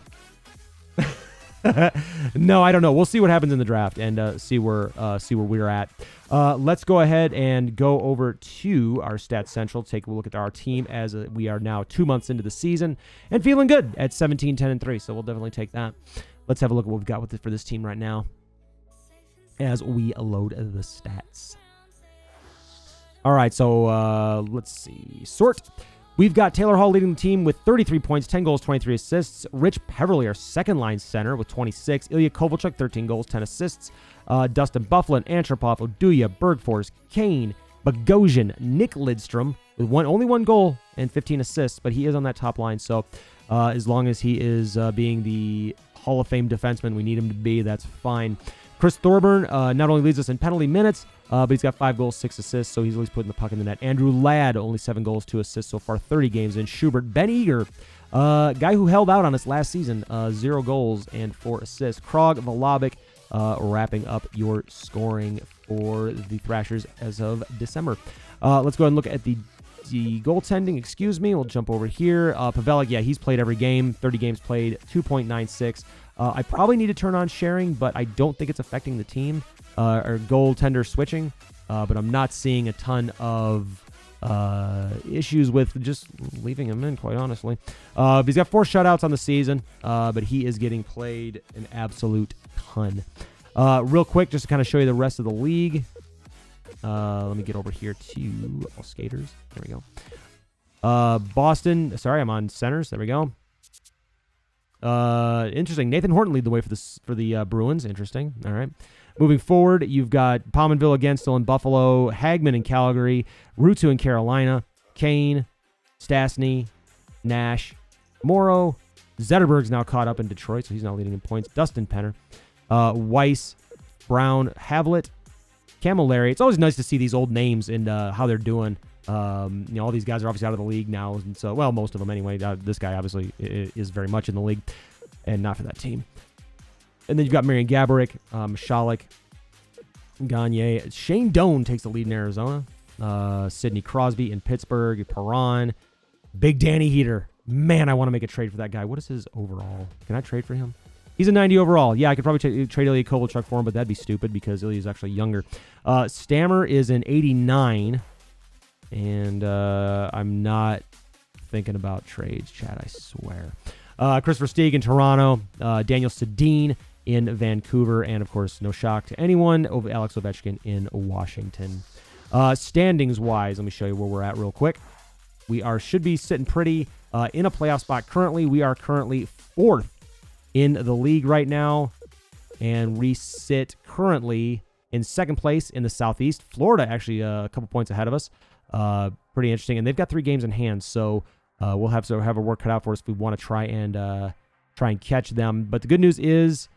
No, I don't know. We'll see what happens in the draft and see where we're at. Let's go ahead and go over to our Stats Central. Take a look at our team as we are now 2 months into the season and feeling good at 17, 10, and 3. So we'll definitely take that. Let's have a look at what we've got for this team right now as we load the stats. All right, so let's see. Sort. We've got Taylor Hall leading the team with 33 points, 10 goals, 23 assists. Rich Peverly, our second-line center, with 26. Ilya Kovalchuk, 13 goals, 10 assists. Dustin Bufflin, Antropov, Oduya, Bergfors, Kane, Bogosian, Nick Lidstrom, with only one goal and 15 assists, but he is on that top line, so as long as he is being the Hall of Fame defenseman we need him to be, that's fine. Chris Thorburn not only leads us in penalty minutes, but he's got 5 goals, 6 assists, so he's at least putting the puck in the net. Andrew Ladd, only 7 goals, 2 assists so far, 30 games in. Schubert, Ben Eager, guy who held out on us last season, 0 goals and 4 assists. Krog, Valabic, wrapping up your scoring for the Thrashers as of December. Let's go ahead and look at the goaltending. Excuse me. We'll jump over here. Pavelek, yeah, he's played every game. 30 games played, 2.96. I probably need to turn on sharing, but I don't think it's affecting the team or goaltender switching. But I'm not seeing a ton of issues with just leaving him in, quite honestly. He's got 4 shutouts on the season, but he is getting played an absolute ton. Real quick, just to kind of show you the rest of the league. Let me get over here to all skaters. There we go. Boston. Sorry, I'm on centers. There we go. Interesting. Nathan Horton lead the way for the Bruins. Interesting. All right. Moving forward, you've got Pominville again still in Buffalo, Hagman in Calgary, Rutu in Carolina, Kane, Stastny, Nash, Morrow. Zetterberg's now caught up in Detroit, so he's now leading in points. Dustin Penner, Weiss, Brown, Havlet, Camilleri. It's always nice to see these old names and how they're doing. All these guys are obviously out of the league now, and so, well, most of them anyway. This guy obviously is very much in the league and not for that team. And then you've got Marian Gaborik, Michalek, Gagne. Shane Doan takes the lead in Arizona. Sidney Crosby in Pittsburgh. Perron. Big Danny Heater. Man, I want to make a trade for that guy. What is his overall? Can I trade for him? He's a 90 overall. Yeah, I could probably trade Ilya Kovalchuk for him, but that'd be stupid because Ilya's actually younger. Stammer is an 89. And I'm not thinking about trades, Chad, I swear. Christopher Stieg in Toronto. Daniel Sedin in Vancouver. And, of course, no shock to anyone, Alex Ovechkin in Washington. Standings-wise, let me show you where we're at real quick. We should be sitting pretty in a playoff spot currently. We are currently 4th in the league right now. And we sit currently in 2nd place in the Southeast. Florida actually a couple points ahead of us. Pretty interesting. And they've got 3 games in hand, so we'll have a work cut out for us if we want to try and catch them. But the good news is,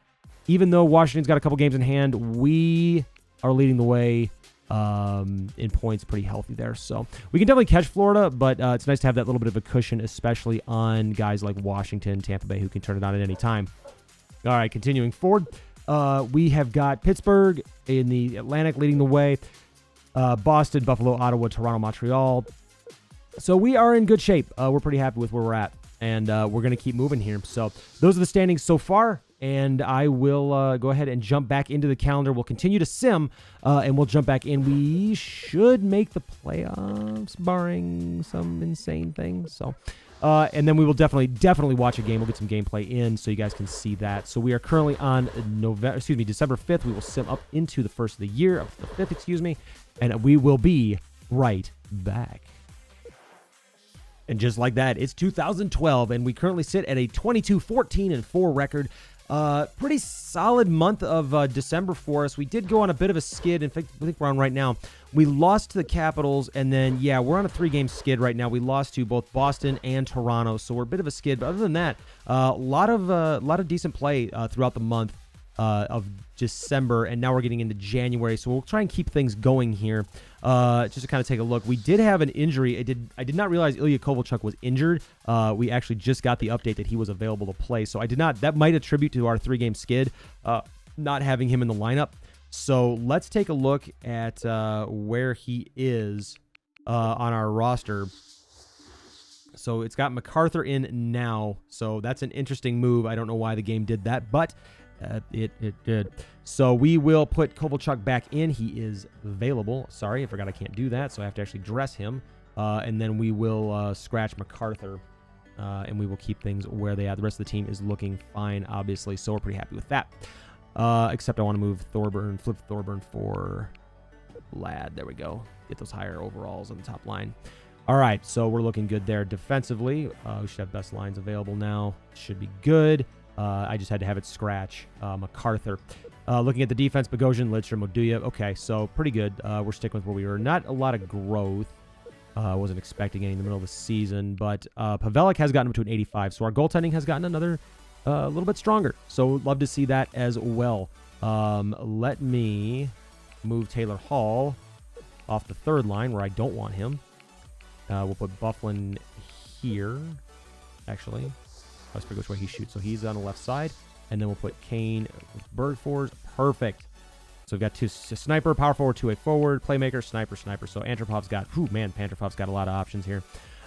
even though Washington's got a couple games in hand, we are leading the way in points pretty healthy there. So we can definitely catch Florida, but it's nice to have that little bit of a cushion, especially on guys like Washington, Tampa Bay, who can turn it on at any time. All right, continuing forward. We have got Pittsburgh in the Atlantic leading the way. Boston, Buffalo, Ottawa, Toronto, Montreal. So we are in good shape. We're pretty happy with where we're at, and we're going to keep moving here. So those are the standings so far, and I will go ahead and jump back into the calendar. We'll continue to sim, and we'll jump back in. We should make the playoffs, barring some insane things. So, and then we will definitely watch a game. We'll get some gameplay in so you guys can see that. So we are currently on December 5th. We will sim up into the first of the year, up to the 5th, excuse me. And we will be right back. And just like that, it's 2012, and we currently sit at a 22-14-4 record. Pretty solid month of December for us. We did go on a bit of a skid. In fact, I think we're on right now. We lost to the Capitals, and then, yeah, we're on a 3-game skid right now. We lost to both Boston and Toronto, so we're a bit of a skid. But other than that, a lot of decent play throughout the month of December, and now we're getting into January, so we'll try and keep things going here. Just to kind of take a look, we did have an injury. I did not realize Ilya Kovalchuk was injured. We actually just got the update that he was available to play, so that might attribute to our 3-game skid, not having him in the lineup. So let's take a look at where he is on our roster. So it's got MacArthur in now, so that's an interesting move. I don't know why the game did that, but It did. So we will put Kovalchuk back in. He is available. Sorry, I forgot I can't do that, so I have to actually dress him. And then we will scratch MacArthur, and we will keep things where they are. The rest of the team is looking fine, obviously, so we're pretty happy with that. Except I want to move Thorburn, flip Thorburn for Ladd. There we go. Get those higher overalls on the top line. All right, so we're looking good there defensively. We should have best lines available now. Should be good. I just had to have it scratch MacArthur. Looking at the defense, Bogosian, Lidstrom, Oduya. Okay, so pretty good. We're sticking with where we were. Not a lot of growth. I wasn't expecting any in the middle of the season, but Pavelec has gotten up to an 85, so our goaltending has gotten another little bit stronger. So love to see that as well. Let me move Taylor Hall off the third line where I don't want him. We'll put Bufflin here, actually. I forget which way he shoots. So he's on the left side. And then we'll put Kane with Bergfors. Perfect. So we've got two sniper, power forward, two-way forward, playmaker, sniper. So Antropov's got, Pantropov's got a lot of options here.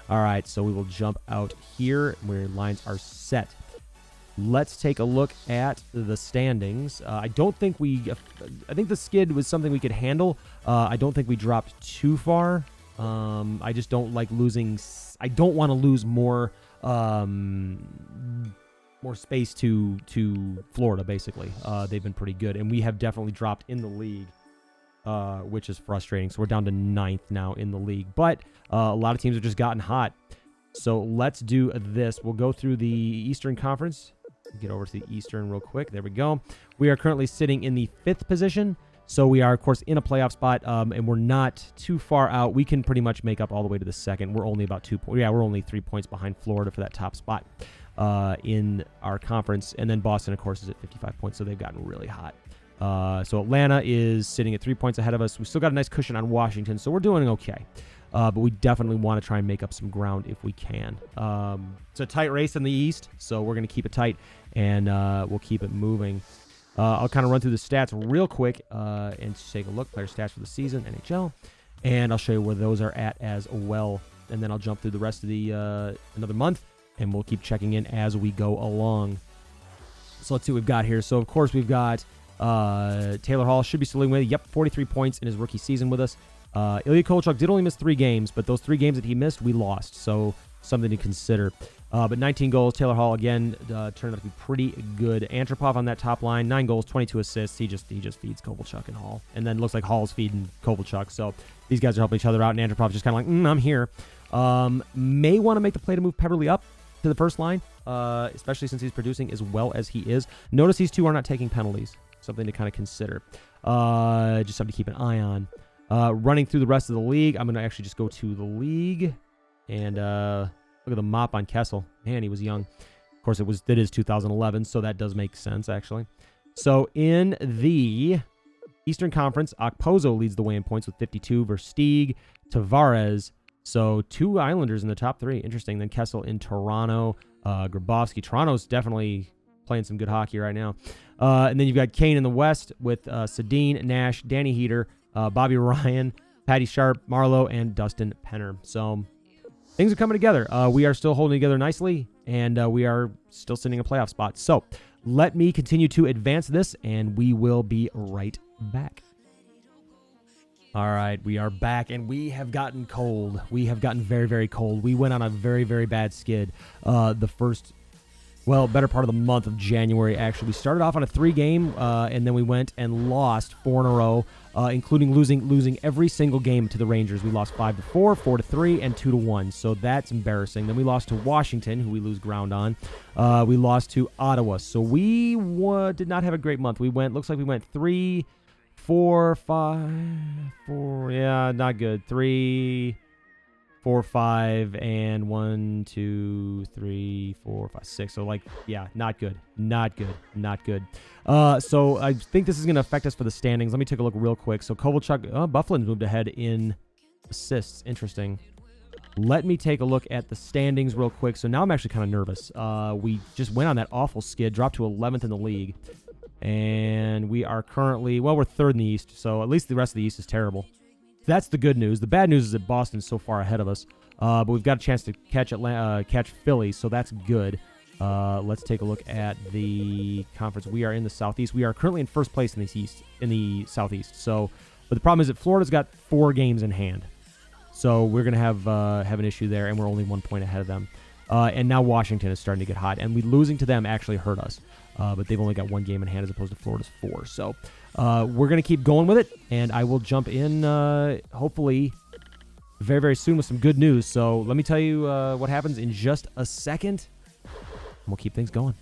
All right, so we will jump out here where lines are set. Let's take a look at the standings. I think the skid was something we could handle. I don't think we dropped too far. I just don't like losing. I don't want to lose more space to Florida, basically. They've been pretty good, and we have definitely dropped in the league, which is frustrating. So we're down to 9th now in the league, but a lot of teams have just gotten hot. So let's do this. We'll go through the Eastern Conference. Get over to the Eastern real quick. There we go. We are currently sitting in the 5th position. So we are, of course, in a playoff spot, and we're not too far out. We can pretty much make up all the way to the 2nd. We're only about 2 points. Yeah, we're only 3 points behind Florida for that top spot in our conference. And then Boston, of course, is at 55 points, so they've gotten really hot. So Atlanta is sitting at 3 points ahead of us. We still got a nice cushion on Washington, so we're doing okay. But we definitely want to try and make up some ground if we can. It's a tight race in the East, so we're going to keep it tight, and we'll keep it moving. I'll kind of run through the stats real quick and take a look. Player stats for the season, NHL. And I'll show you where those are at as well. And then I'll jump through the rest of the another month, and we'll keep checking in as we go along. So let's see what we've got here. So, of course, we've got Taylor Hall should be still with. Yep, 43 points in his rookie season with us. Ilya Kovalchuk did only miss 3 games, but those 3 games that he missed, we lost. So something to consider. But 19 goals. Taylor Hall, again, turned out to be pretty good. Antropov on that top line, 9 goals, 22 assists. He just feeds Kovalchuk and Hall. And then looks like Hall's feeding Kovalchuk. So these guys are helping each other out, and Antropov just kind of like, I'm here. May want to make the play to move Peverly up to the first line, especially since he's producing as well as he is. Notice these two are not taking penalties. Something to kind of consider. Just something to keep an eye on. Running through the rest of the league, I'm going to actually just go to the league and look at the mop on Kessel. Man, he was young. Of course, it is 2011, so that does make sense, actually. So in the Eastern Conference, Okposo leads the way in points with 52, Versteeg, Tavares. So 2 Islanders in the top 3. Interesting. Then Kessel in Toronto, Grabowski. Toronto's definitely playing some good hockey right now. And then you've got Kane in the West with Sedin, Nash, Danny Heater, Bobby Ryan, Patty Sharp, Marlowe, and Dustin Penner. So things are coming together. We are still holding together nicely, and we are still sitting in a playoff spot. So let me continue to advance this, and we will be right back. All right, we are back, and we have gotten cold. We have gotten very, very cold. We went on a very, very bad skid the first, better part of the month of January, actually. We started off on a 3-game, and then we went and lost 4 in a row, including losing every single game to the Rangers. We lost 5-4, 4-3, and 2-1. So that's embarrassing. Then we lost to Washington, who we lose ground on. We lost to Ottawa. So we did not have a great month. Looks like we went 3, 4, 5, 4. Yeah, not good. 3, 4, 5, and 1, 2, 3, 4, 5, 6. So, not good. Not good. So I think this is going to affect us for the standings. Let me take a look real quick. So Kovalchuk, Bufflin's moved ahead in assists. Interesting. Let me take a look at the standings real quick. So now I'm actually kind of nervous. We just went on that awful skid, dropped to 11th in the league. And we are currently, we're 3rd in the East. So at least the rest of the East is terrible. That's the good news. The bad news is that Boston's so far ahead of us. But we've got a chance to catch Philly, so that's good. Let's take a look at the conference. We are in the Southeast. We are currently in first place in the Southeast. So, but the problem is that Florida's got 4 games in hand. So we're going to have an issue there, and we're only 1 point ahead of them. And now Washington is starting to get hot, and losing to them actually hurt us. But they've only got 1 game in hand as opposed to Florida's 4. So we're going to keep going with it, and I will jump in hopefully very, very soon with some good news. So let me tell you what happens in just a second, and we'll keep things going.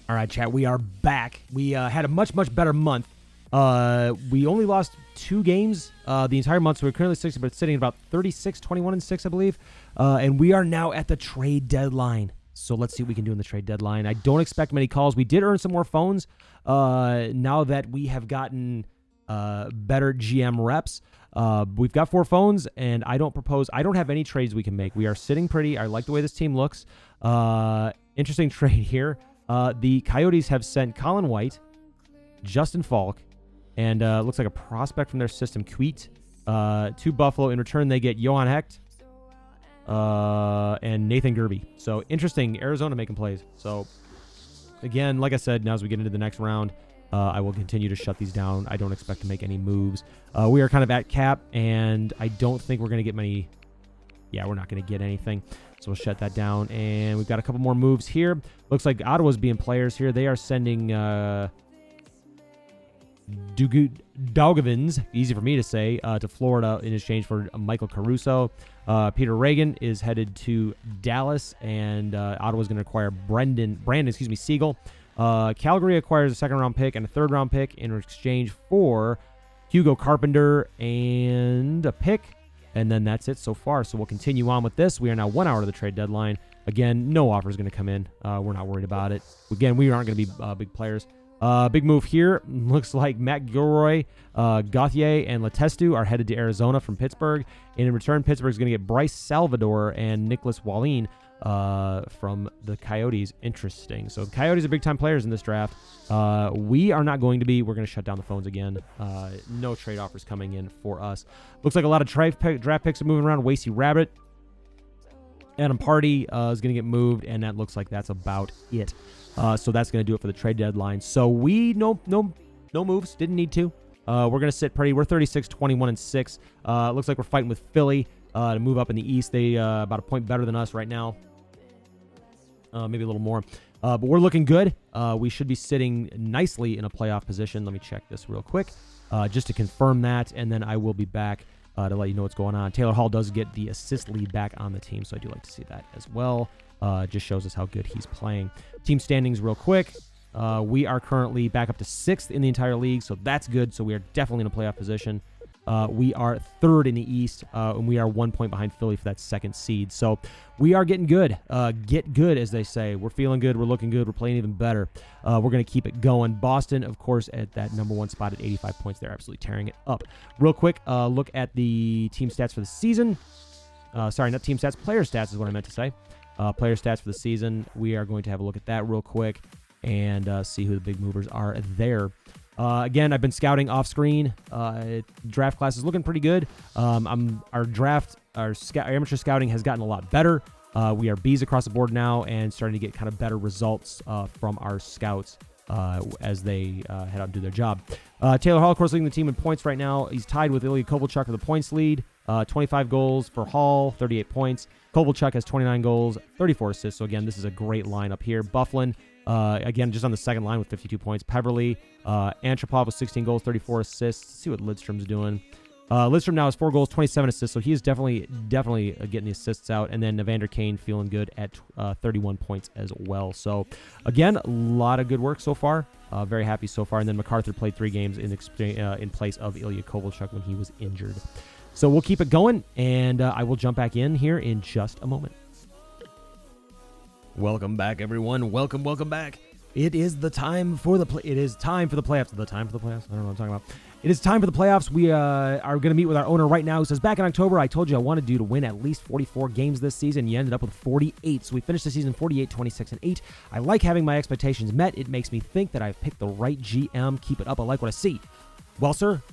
All right, chat, we are back. We had a much, much better month. We only lost 2 games the entire month, so we're currently sitting at about 36, 21, and 6, I believe. And we are now at the trade deadline. So let's see what we can do in the trade deadline. I don't expect many calls. We did earn some more phones now that we have gotten better GM reps. We've got 4 phones, and I don't have any trades we can make. We are sitting pretty. I like the way this team looks. Interesting trade here. The Coyotes have sent Colin White, Justin Falk, and looks like a prospect from their system, Queet, to Buffalo. In return, they get Johan Hecht and Nathan Gerby. So interesting, Arizona making plays. So again, like I said, now as we get into the next round, I will continue to shut these down. I don't expect to make any moves. We are kind of at cap, and I don't think we're going to get many. Yeah, we're not going to get anything. So we'll shut that down. And we've got a couple more moves here. Looks like Ottawa's being players here. They are sending Daugavins, easy for me to say, to Florida in exchange for Michael Caruso. Peter Reagan is headed to Dallas, and Ottawa's going to acquire Brandon Siegel. Calgary acquires a 2nd-round pick and a 3rd-round pick in exchange for Hugo Carpenter and a pick, and then that's it so far. So we'll continue on with this. We are now 1 hour to the trade deadline. Again, no offer is going to come in. We're not worried about it. Again, we aren't going to be big players. Big move here. Looks like Matt Gilroy, Gauthier, and Letestu are headed to Arizona from Pittsburgh. And in return, Pittsburgh's going to get Bryce Salvador and Nicholas Wallin from the Coyotes. Interesting. So the Coyotes are big-time players in this draft. We are not going to be. We're going to shut down the phones again. No trade offers coming in for us. Looks like a lot of draft picks are moving around. Wasey Rabbit, Adam Party is going to get moved, and that looks like that's about it. So that's going to do it for the trade deadline. So we no moves. Didn't need to. We're going to sit pretty. We're 36, 21, and 6. Looks like we're fighting with Philly to move up in the East. They about a point better than us right now. Maybe a little more. But we're looking good. We should be sitting nicely in a playoff position. Let me check this real quick just to confirm that, and then I will be back to let you know what's going on. Taylor Hall does get the assist lead back on the team, so I do like to see that as well. Just shows us how good he's playing. Team standings real quick. We are currently back up to 6th in the entire league, so that's good. So we are definitely in a playoff position. We are 3rd in the East, and we are 1 point behind Philly for that 2nd seed. So we are getting good. Get good, as they say. We're feeling good. We're looking good. We're playing even better. We're going to keep it going. Boston, of course, at that number 1 spot at 85 points. They're absolutely tearing it up. Real quick, look at the team stats for the season. Sorry, not team stats. Player stats is what I meant to say. Player stats for the season. We are going to have a look at that real quick and see who the big movers are there. Again, I've been scouting off screen. Draft class is looking pretty good. Our amateur scouting has gotten a lot better. We are Bs across the board now and starting to get kind of better results from our scouts as they head out and do their job. Taylor Hall, of course, leading the team in points right now. He's tied with Ilya Kovalchuk for the points lead. 25 goals for Hall, 38 points. Kovalchuk has 29 goals, 34 assists. So, again, this is a great lineup here. Bufflin, again, just on the 2nd line with 52 points. Peverly, Antropov with 16 goals, 34 assists. Let's see what Lidstrom's doing. Lidstrom now has 4 goals, 27 assists. So, he is definitely getting the assists out. And then Evander Kane feeling good at 31 points as well. So, again, a lot of good work so far. Very happy so far. And then MacArthur played 3 games in place of Ilya Kovalchuk when he was injured. So we'll keep it going, and I will jump back in here in just a moment. Welcome back, everyone. Welcome back. It is the time for the It is time for the playoffs. The time for the playoffs. I don't know what I'm talking about. It is time for the playoffs. We are going to meet with our owner right now. Who says, back in October, I told you I wanted you to win at least 44 games this season. You ended up with 48. So we finished the season 48, 26, and 8. I like having my expectations met. It makes me think that I've picked the right GM. Keep it up. I like what I see. Well, sir,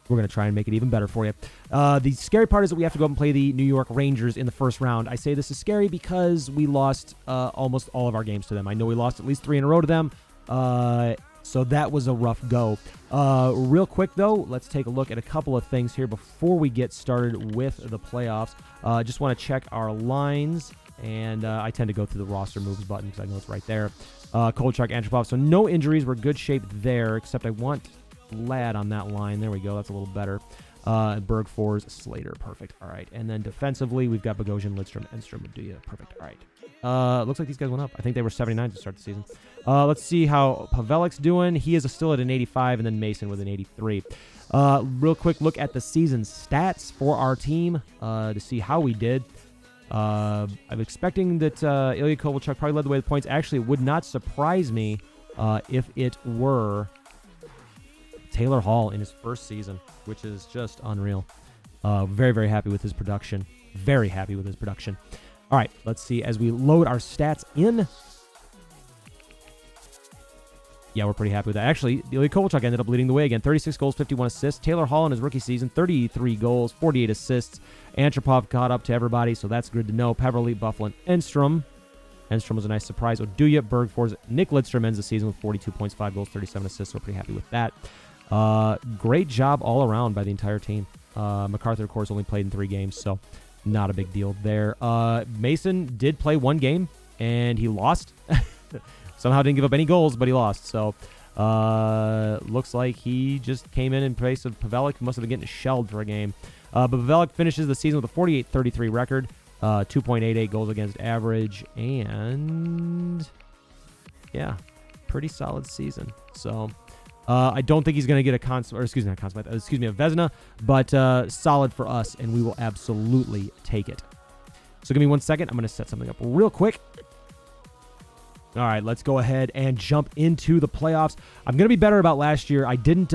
We're going to try and make it even better for you. The scary part is that we have to go up and play the New York Rangers in the first round. I say this is scary because we lost almost all of our games to them. I know we lost at least 3 in a row to them, so that was a rough go. Real quick, though, let's take a look at a couple of things here before we get started with the playoffs. Just want to check our lines, and I tend to go through the roster moves button because I know it's right there. Kolchak, Antropov, so no injuries. We're good shape there, except I want Ladd on that line. There we go. That's a little better. Berg, Fours, Slater. Perfect. All right. And then defensively, we've got Bogosian, Lidstrom, Enstrom, Medulla. Perfect. All right. Looks like these guys went up. I think they were 79 to start the season. Let's see how Pavelic's doing. He is still at an 85, and then Mason with an 83. Real quick look at the season stats for our team to see how we did. I'm expecting that Ilya Kovalchuk probably led the way with points. Actually, it would not surprise me if it were Taylor Hall in his first season, which is just unreal. Very, very happy with his production. Very happy with his production. All right, let's see as we load our stats in. Yeah, we're pretty happy with that. Actually, Ilya Kovalchuk ended up leading the way again. 36 goals, 51 assists. Taylor Hall in his rookie season, 33 goals, 48 assists. Antropov caught up to everybody, so that's good to know. Peverly, Bufflin, Enstrom. Enstrom was a nice surprise. Medulla, Berg, Fours. Nick Lidstrom ends the season with 42 points, 5 goals, 37 assists, so we're pretty happy with that. Great job all around by the entire team. MacArthur, of course, only played in 3 games, so not a big deal there. Mason did play 1 game, and he lost. Somehow didn't give up any goals, but he lost. So looks like he just came in place of Pavelik, who must have been getting shelled for a game. But Pavelik finishes the season with a 48-33 record, 2.88 goals against average, and yeah, pretty solid season. So I don't think he's going to get a Vezina, but solid for us, and we will absolutely take it. So give me 1 second. I'm going to set something up real quick. All right, let's go ahead and jump into the playoffs. I'm going to be better about last year. I didn't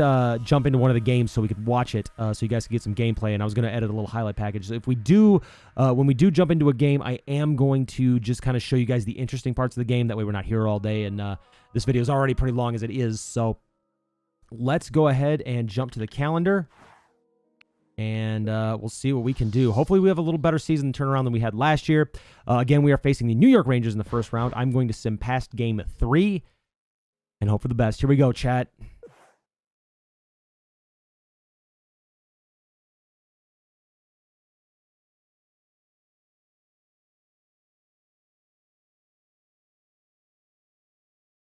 jump into one of the games so we could watch it, so you guys could get some gameplay, and I was going to edit a little highlight package. So if we do, when we do jump into a game, I am going to just kind of show you guys the interesting parts of the game. That way we're not here all day, and this video is already pretty long as it is. So let's go ahead and jump to the calendar, and we'll see what we can do. Hopefully we have a little better season turnaround than we had last year. Again, we are facing the New York Rangers in the first round. I'm going to sim past game 3 and hope for the best. Here we go, chat.